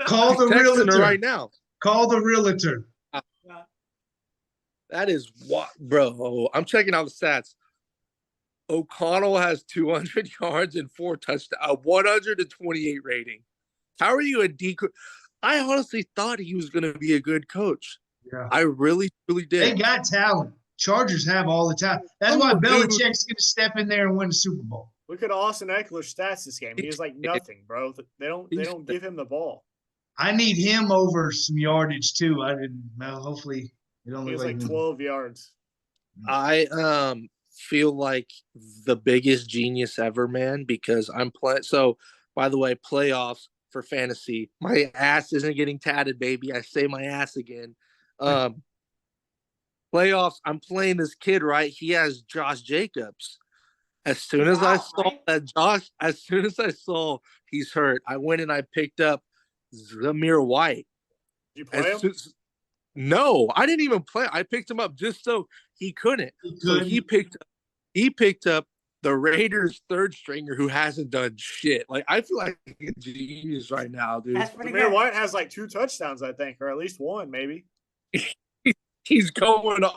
Call the Texting her realtor. right now. Call the realtor. That is what, bro. I'm checking out the stats. O'Connell has 200 yards and 4 touchdowns, a 128 rating. How are you a D? I honestly thought he was going to be a good coach. Yeah. I really, really did. They got talent. Chargers have all the talent. That's why Belichick's going to step in there and win the Super Bowl. Look at Austin Eckler's stats this game. He was like nothing, bro. They don't give him the ball. I need him over some yardage too. I didn't know. Hopefully, it don't He look was like like 12 yards. I feel like the biggest genius ever, man, because I'm playing. So, by the way, playoffs for fantasy. My ass isn't getting tatted, baby. I say my ass again. Playoffs. I'm playing this kid, right? He has Josh Jacobs. As soon as I saw that as soon as I saw he's hurt, I went and I picked up Zamir White. Did you play him? No, I didn't even play. I picked him up just so he couldn't. So he picked up the Raiders' third stringer who hasn't done shit. Like, I feel like a genius right now, dude. Zamir White has like 2 touchdowns, I think, or at least 1, maybe. He's going on.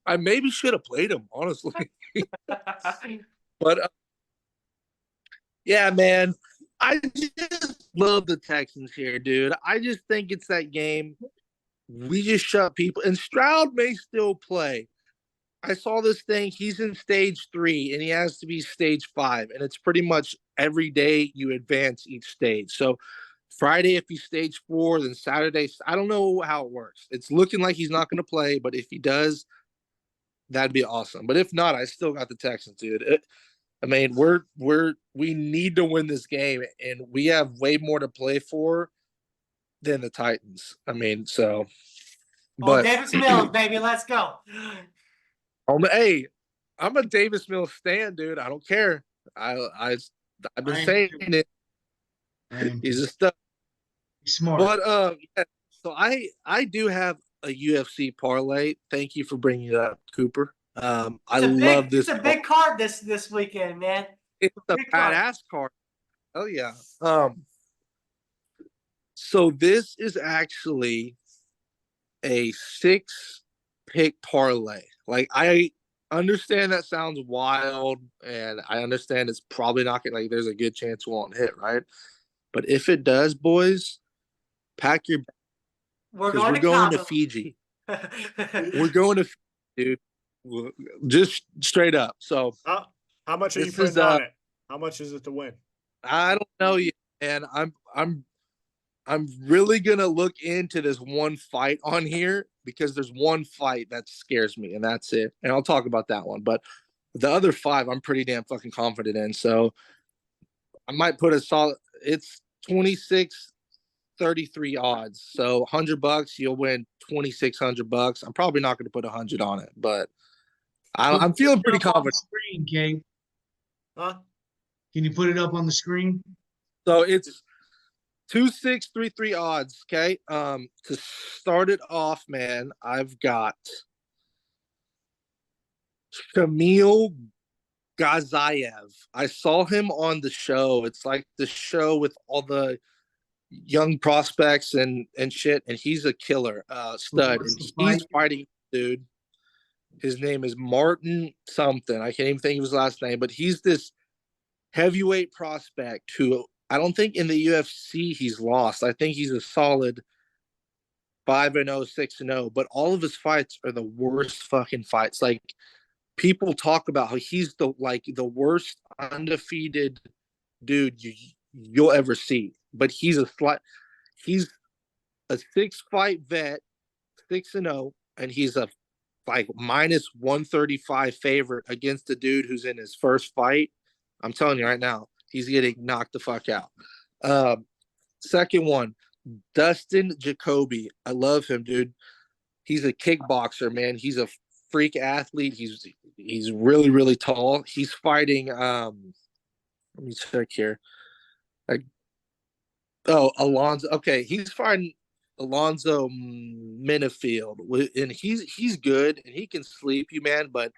I maybe should have played him, honestly. But yeah, man, I just love the Texans here, dude. I just think it's that game. We just shut people, and Stroud may still play. I saw this thing. He's in stage 3, and he has to be stage 5, and it's pretty much every day you advance each stage. So Friday, if he's stage 4, then Saturday, I don't know how it works. It's looking like he's not going to play, but if he does, that'd be awesome. But if not, I still got the Texans, dude. I mean, we need to win this game, and we have way more to play for than the Titans. I mean, so. But Davis Mills, baby, let's go. Hey, I'm a Davis Mills stan, dude. I don't care. I've been saying it. He's a stud. He's smart. But yeah, so I do have a UFC parlay. Thank you for bringing it up, Cooper. I love this. It's a big card this weekend, man. It's a badass card. Oh yeah. So this is actually a 6-pick parlay. Like, I understand that sounds wild, and I understand it's probably not like there's a good chance it won't hit, right? But if it does, boys, pack your. We're going to Fiji. We're going to, dude. Just straight up. So how much are you putting on it? How much is it to win? I don't know yet, and I'm really gonna look into this one fight on here because there's one fight that scares me, and that's it. And I'll talk about that one. But the other 5, I'm pretty damn fucking confident in. So I might put a solid. It's 26-33 odds. So $100, you'll win $2,600. I'm probably not going to put 100 on it, but I'm feeling pretty confident. Screen, Gabe. Huh? Can you put it up on the screen? So it's 2633 odds. Okay. To start it off, man, I've got Shamil Gazayev. I saw him on the show. It's like the show with all the young prospects and shit, and he's a killer stud. And he's fighting, dude. His name is Martin something. I can't even think of his last name, but he's this heavyweight prospect who I don't think in the UFC he's lost. I think he's a solid 5-0, 6-0, but all of his fights are the worst fucking fights. Like, people talk about how he's the worst undefeated dude you'll ever see. But he's a 6-fight vet, 6-0, and he's a minus 135 favorite against a dude who's in his first fight. I'm telling you right now, he's getting knocked the fuck out. Second one, Dustin Jacoby. I love him, dude. He's a kickboxer, man. He's a freak athlete. He's really, really tall. He's fighting let me check here. Alonzo. Okay, he's fighting Alonzo Minifield, and he's good and he can sleep you, man. But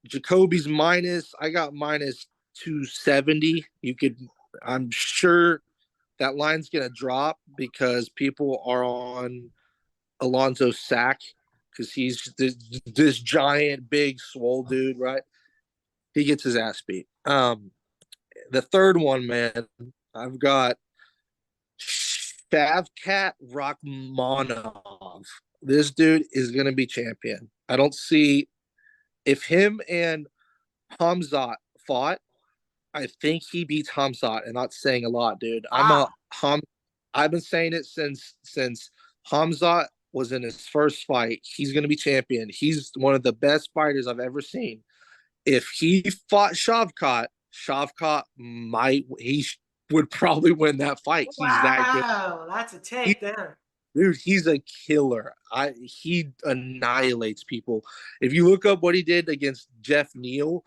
Jacoby's I got minus 270. I'm sure that line's gonna drop because people are on Alonzo's sack because he's this giant, big, swole dude, right? He gets his ass beat. The third one, man, I've got Shavkat Rakhmonov. This dude is gonna be champion. I don't see if him and Hamzat fought. I think he beats Hamzat, and not saying a lot, dude. I've been saying it since Hamzat was in his first fight. He's gonna be champion. He's one of the best fighters I've ever seen. If he fought Shavkat would probably win that fight. He's that good. Wow, that's a take there. Dude, he's a killer. He annihilates people. If you look up what he did against Jeff Neal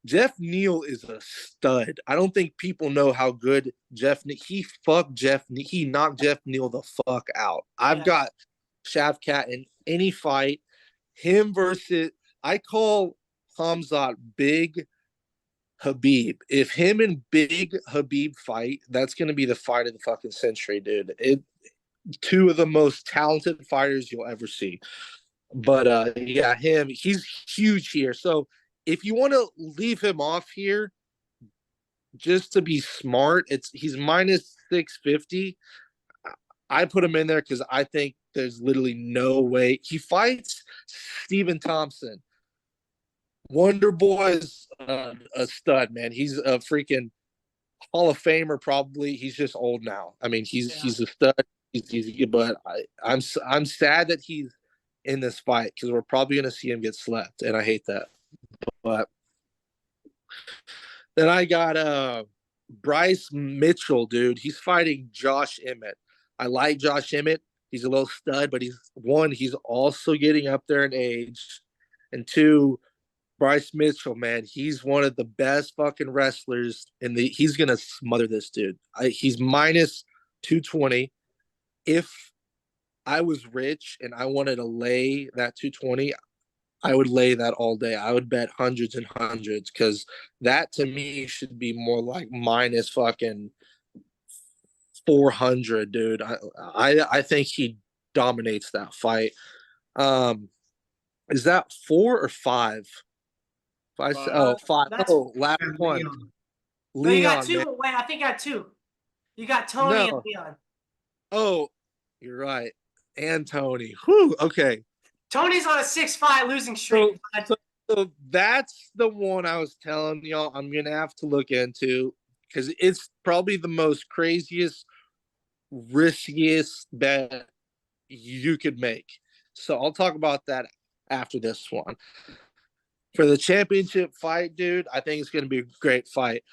is a stud. I don't think people know how good he knocked Jeff Neal the fuck out. I've got Shavkat in any fight. Him versus I call Hamzat Big Habib. If him and Big Habib fight, that's gonna be the fight of the fucking century, dude. Two of the most talented fighters you'll ever see. But yeah, he's huge here. So if you want to leave him off here, just to be smart, he's minus 650. I put him in there because I think there's literally no way he fights Stephen Thompson. Wonder Boy's a stud, man. He's a freaking Hall of Famer, probably. He's just old now. I mean, he's a stud. But I'm sad that he's in this fight because we're probably gonna see him get slept, and I hate that. But then I got Bryce Mitchell, dude. He's fighting Josh Emmett. I like Josh Emmett. He's a little stud, but he's also getting up there in age. And two, Bryce Mitchell, man, he's one of the best fucking wrestlers he's gonna smother this dude. He's minus 220. If I was rich and I wanted to lay that 220, I would lay that all day. I would bet hundreds and hundreds because that to me should be more like minus fucking 400, dude. I think he dominates that fight. Is that 4 or 5? Five. Oh, 5. Oh, last one. No, you got Leon, two. man. Wait, I think I got two. You got Tony and Leon. Oh, you're right. And Tony. Whew, okay. Tony's on a 6-5 losing streak. So that's the one I was telling y'all I'm going to have to look into because it's probably the most craziest, riskiest bet you could make. So I'll talk about that after this one. For the championship fight, dude, I think it's going to be a great fight.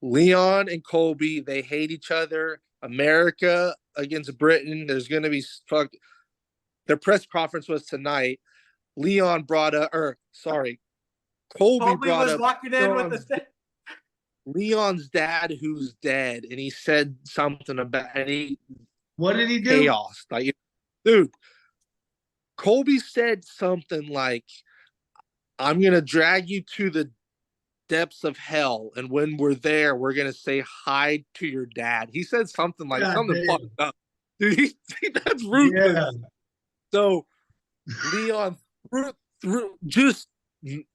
Leon and Colby, they hate each other. America against Britain. There's going to be their press conference was tonight. Leon brought up, Colby brought was up walking in with Leon's dad who's dead, and he said something about what did he do? Chaos. Like, dude, Colby said something like, I'm going to drag you to the depths of hell, and when we're there, we're going to say hi to your dad. He said something like something fucked up. Dude, that's ruthless. Yeah. So Leon threw just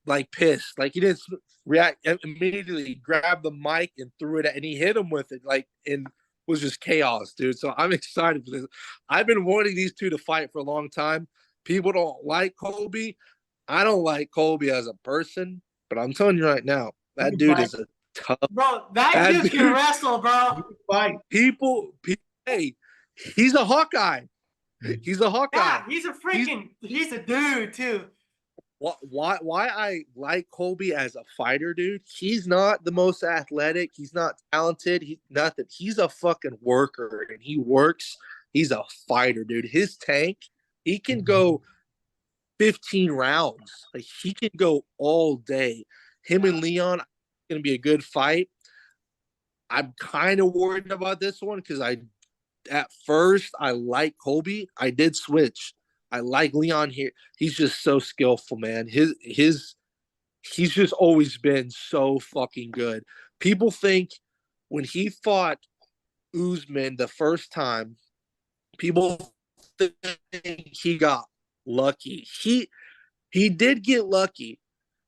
like pissed. Like he didn't react immediately. He grabbed the mic and threw it and he hit him with it. Like, and was just chaos, dude. So I'm excited for this. I've been wanting these two to fight for a long time. People don't like Colby. I don't like Colby as a person, but I'm telling you right now, that dude is a tough. Bro, that dude can wrestle, bro. Fight. People, hey, he's a Hawkeye. He's a Hawkeye. Yeah, he's a dude too. Why I like Colby as a fighter, dude? He's not the most athletic. He's not talented. He's nothing. He's a fucking worker, and he works. He's a fighter, dude. His tank, he can go 15 rounds. Like he can go all day. Him and Leon, going to be a good fight. I'm kind of worried about this one because at first I like Colby. I did switch. I like Leon here. He's just so skillful, man. He's just always been so fucking good. People think when he fought Usman the first time, people think he got lucky. He did get lucky,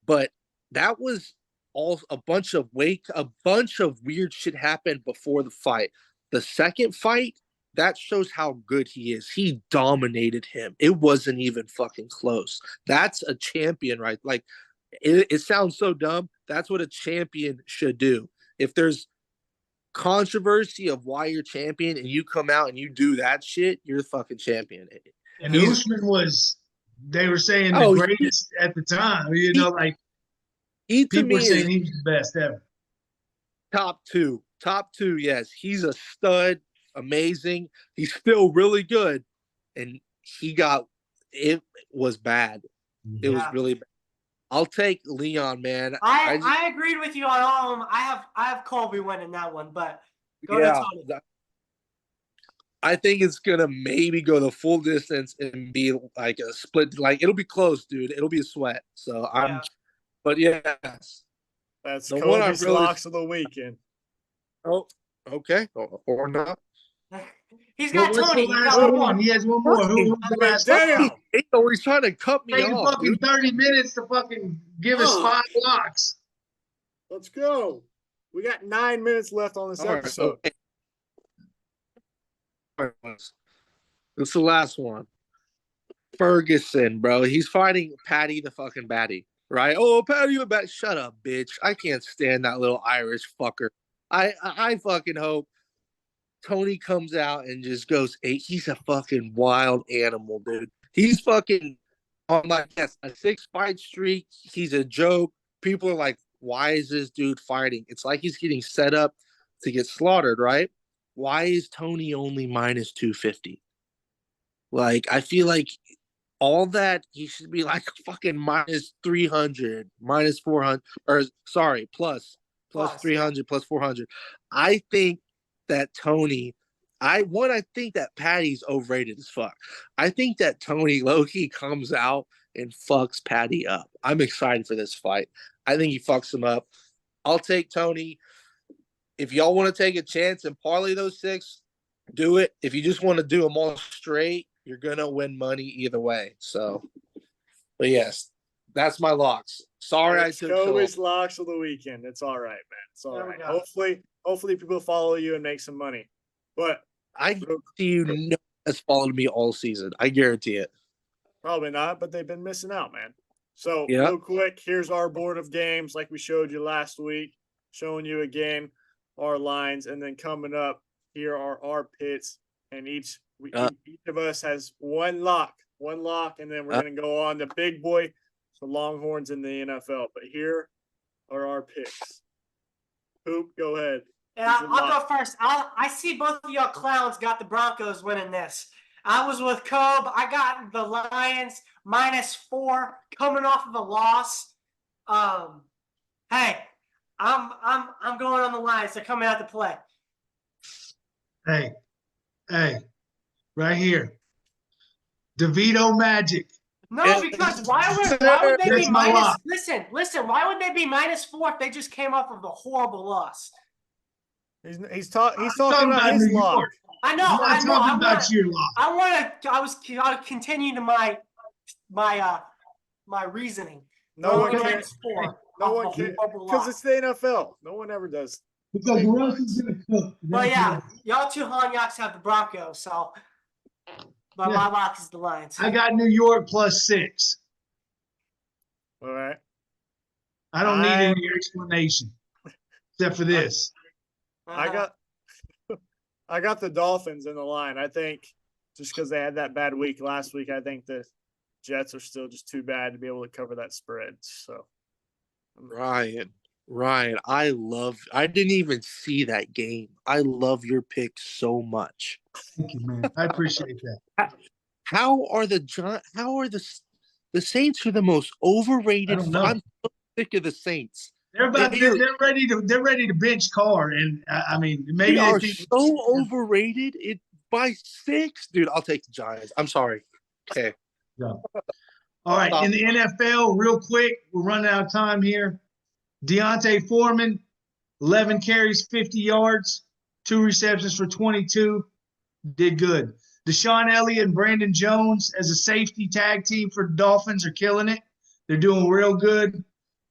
but that was all a bunch of weird shit happened before the fight. The second fight, that shows how good he is. He dominated him. It wasn't even fucking close. That's a champion, right? Like it sounds so dumb. That's what a champion should do. If there's controversy of why you're champion and you come out and you do that shit, you're the fucking champion. And Usman was, they were saying the Oh, greatest at the time. Like he to people me were saying is he was the best ever. top two. Yes, he's a stud, amazing. He's still really good, and it was bad. It was really bad. I'll take Leon, man. I agreed with you on all of them. I have Colby winning that one, but go to Tony. I think it's gonna maybe go the full distance and be like a split. Like it'll be close, dude. It'll be a sweat. So but yes, that's the Colby's locks of the weekend. Oh, okay, or not. He's got Tony. He has one more. Who's the last one? He's trying to cut me off. Fucking 30 minutes to fucking give us 5 locks. Let's go. We got 9 minutes left on this episode. Okay. This is the last one. Ferguson, bro. He's fighting Paddy the fucking Batty, right? Oh, Paddy the Batty. Shut up, bitch. I can't stand that little Irish fucker. I fucking hope Tony comes out and just goes, hey, he's a fucking wild animal, dude. He's fucking on a 6-fight streak. He's a joke. People are like, why is this dude fighting? It's like he's getting set up to get slaughtered, right? Why is Tony only minus 250? Like, I feel like all that he should be like fucking minus 300, minus 400, or sorry, plus 300, plus 400. I think that Tony, I think that Paddy's overrated as fuck. I think that Tony Loki comes out and fucks Paddy up. I'm excited for this fight. I think he fucks him up. I'll take Tony. If y'all want to take a chance and parlay those 6, do it. If you just want to do them all straight, you're gonna win money either way. So, but yes, that's my locks. Sorry, I took Kobe's locks of the weekend. It's all right, man. It's all right. Hopefully people follow you and make some money. But I guarantee you has followed me all season. I guarantee it. Probably not, but they've been missing out, man. So real quick, here's our board of games like we showed you last week, showing you again our lines, and then coming up here are our pits, and each of us has one lock, and then we're going to go on to big boy, the Longhorns in the NFL. But here are our picks. Hoop, go ahead. Yeah, I'll go first. I see both of y'all clowns got the Broncos winning this. I was with Cobb. I got the Lions -4 coming off of a loss. Hey, I'm going on the Lions. They're coming out to play. Hey, right here. DeVito Magic. No, because why would they be minus? Listen. Why would they be -4 if they just came off of a horrible loss? He's talking about his lock. I know. I'm talking about your lock. I was continue to my reasoning. No one cares. No one cares because it's the NFL. No one ever does. Because who else is gonna cook? Well, yeah, y'all two Hanyaks have the Broncos, so. But my lock is the Lions. I got New York +6. All right. I don't need any explanation except for this. I got the Dolphins in the line. I think just because they had that bad week last week, I think the Jets are still just too bad to be able to cover that spread. So, Ryan, I didn't even see that game. I love your pick so much. Thank you, man. I appreciate that. How are the Saints are the most overrated? I'm so sick of the Saints. They're ready to bench Carr, and I mean maybe they are so overrated. It by 6, dude. I'll take the Giants. I'm sorry. Okay. Yeah. All right. In the NFL, real quick, we're running out of time here. Deontay Foreman, 11 carries, 50 yards. 2 receptions for 22. Did good. Deshaun Elliott and Brandon Jones as a safety tag team for the Dolphins are killing it. They're doing real good.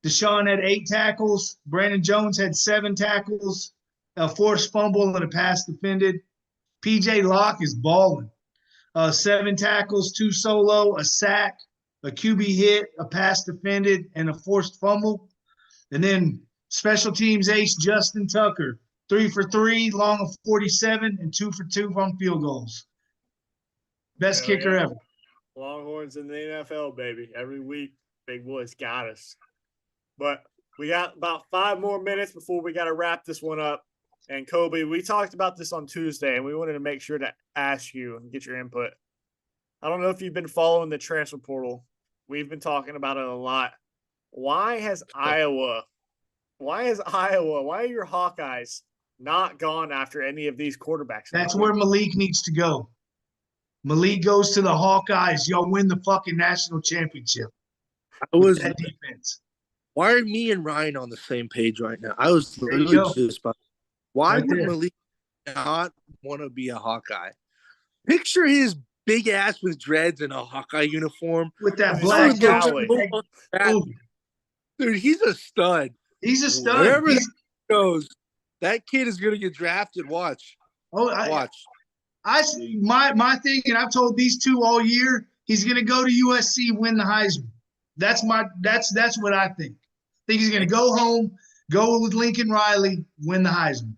Deshaun had 8 tackles. Brandon Jones had 7 tackles, a forced fumble, and a pass defended. PJ Locke is balling. 7 tackles, 2 solo, a sack, a QB hit, a pass defended, and a forced fumble. And then special teams ace Justin Tucker, 3 for 3, long of 47, and 2 for 2 on field goals. Best kicker ever. Longhorns in the NFL, baby. Every week, big boys got us. But we got about 5 more minutes before we got to wrap this one up. And Kobe, we talked about this on Tuesday, and we wanted to make sure to ask you and get your input. I don't know if you've been following the transfer portal. We've been talking about it a lot. Why are your Hawkeyes not gone after any of these quarterbacks? That's where Malik needs to go. Malik goes to the Hawkeyes. Y'all win the fucking national championship. That defense. Why are me and Ryan on the same page right now? I was literally just about. Why would Malik not want to be a Hawkeye? Picture his big ass with dreads and a Hawkeye uniform. With that black Dude, he's a stud. He's a stud. Wherever that goes, that kid is going to get drafted. Watch. Watch. My thing, and I've told these two all year, he's going to go to USC, win the Heisman. That's what I think. I think he's going to go home, go with Lincoln Riley, win the Heisman.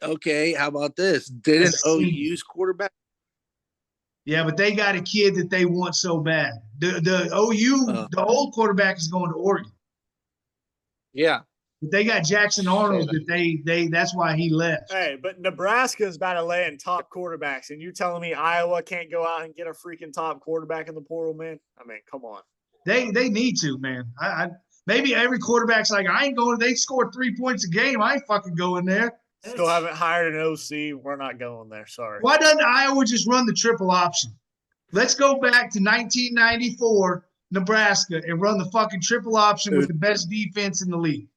Okay, how about this? Didn't OU's quarterback? Yeah, but they got a kid that they want so bad. The OU, the old quarterback is going to Oregon. Yeah. But they got Jackson Arnold that that's why he left. Hey, but Nebraska's about to lay in top quarterbacks, and you telling me Iowa can't go out and get a freaking top quarterback in the portal, man? I mean, come on. They need to, man. Maybe every quarterback's like, I ain't going. They scored 3 points a game. I ain't fucking going there. Still haven't hired an OC. We're not going there. Sorry. Why doesn't Iowa just run the triple option? Let's go back to 1994, Nebraska, and run the fucking triple option with the best defense in the league.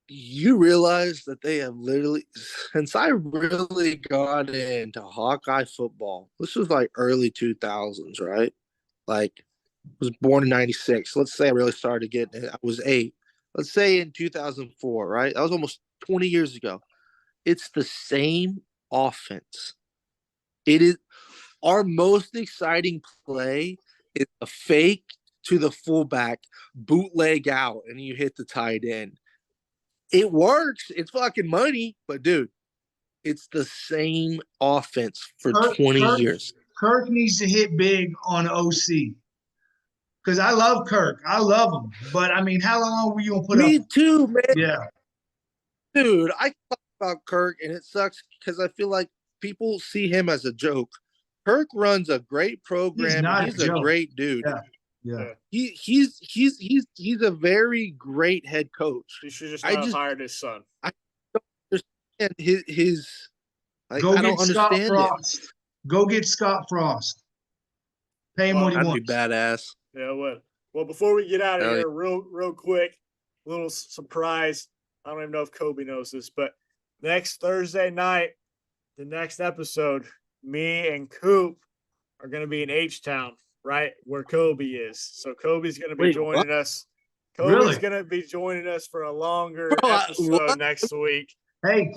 You realize that they have literally, since I really got into Hawkeye football, this was like early 2000s, right? Like, I was born in 96. Let's say I really started getting it. I was 8. Let's say in 2004, right? That was almost 20 years ago. It's the same offense. It is our most exciting play is a fake to the fullback, bootleg out, and you hit the tight end. It works. It's fucking money, but dude, it's the same offense for 20 years. Kirk needs to hit big on OC. Because I love Kirk. I love him. But, I mean, how long were you going to put up? Me too, man. Yeah. Dude, I talk about Kirk, and it sucks because I feel like people see him as a joke. Kirk runs a great program. He's a great dude. Yeah. He's a very great head coach. He should just not have hired his son. I don't understand his I Go don't get Scott understand Frost. it. Go get Scott Frost. Pay him what he wants. That'd be badass. Yeah, well, before we get out of here, real quick, little surprise. I don't even know if Kobe knows this, but next Thursday night, the next episode, me and Coop are going to be in H-Town, right where Kobe is. So Kobe's going to be joining us. Kobe's going to be joining us for a longer episode next week. Hey,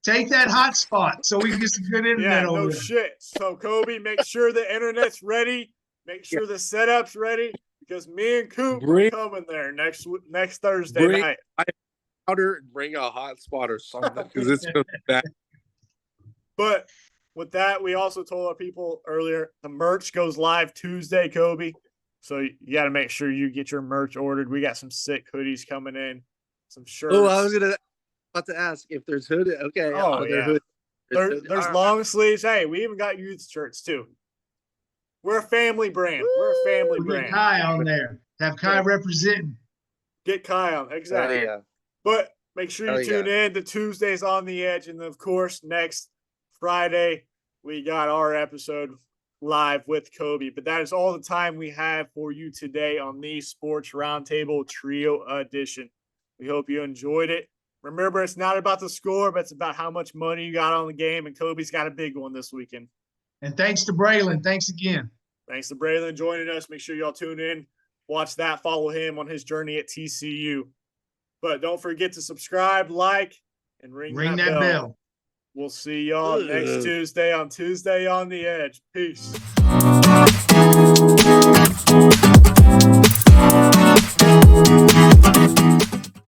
take that hotspot so we can get some good internet over there. Shit. So Kobe, make sure the internet's ready. Make sure the setup's ready because me and Coop are coming there next Thursday night. Powder and bring a hotspot or something because it's going to be bad. But with that, we also told our people earlier the merch goes live Tuesday, Kobe. So you got to make sure you get your merch ordered. We got some sick hoodies coming in, some shirts. Oh, I was about to ask if there's hoodie. Okay. Oh, yeah. There's long sleeves. Hey, we even got youth shirts too. We're a family brand. Get Kai on there. Have Kai representing. Get Kai on. Exactly. Yeah. But make sure you tune in to Tuesdays on the Edge. And, of course, next Friday, we got our episode live with Kobe. But that is all the time we have for you today on the Sports Roundtable Trio Edition. We hope you enjoyed it. remember, it's not about the score, but it's about how much money you got on the game. And Kobe's got a big one this weekend. And thanks to Braylon. Thanks again. Thanks to Braylon joining us. Make sure y'all tune in. Watch that. Follow him on his journey at TCU. But don't forget to subscribe, like, and ring that bell. We'll see y'all next Tuesday on Tuesday on the Edge. Peace.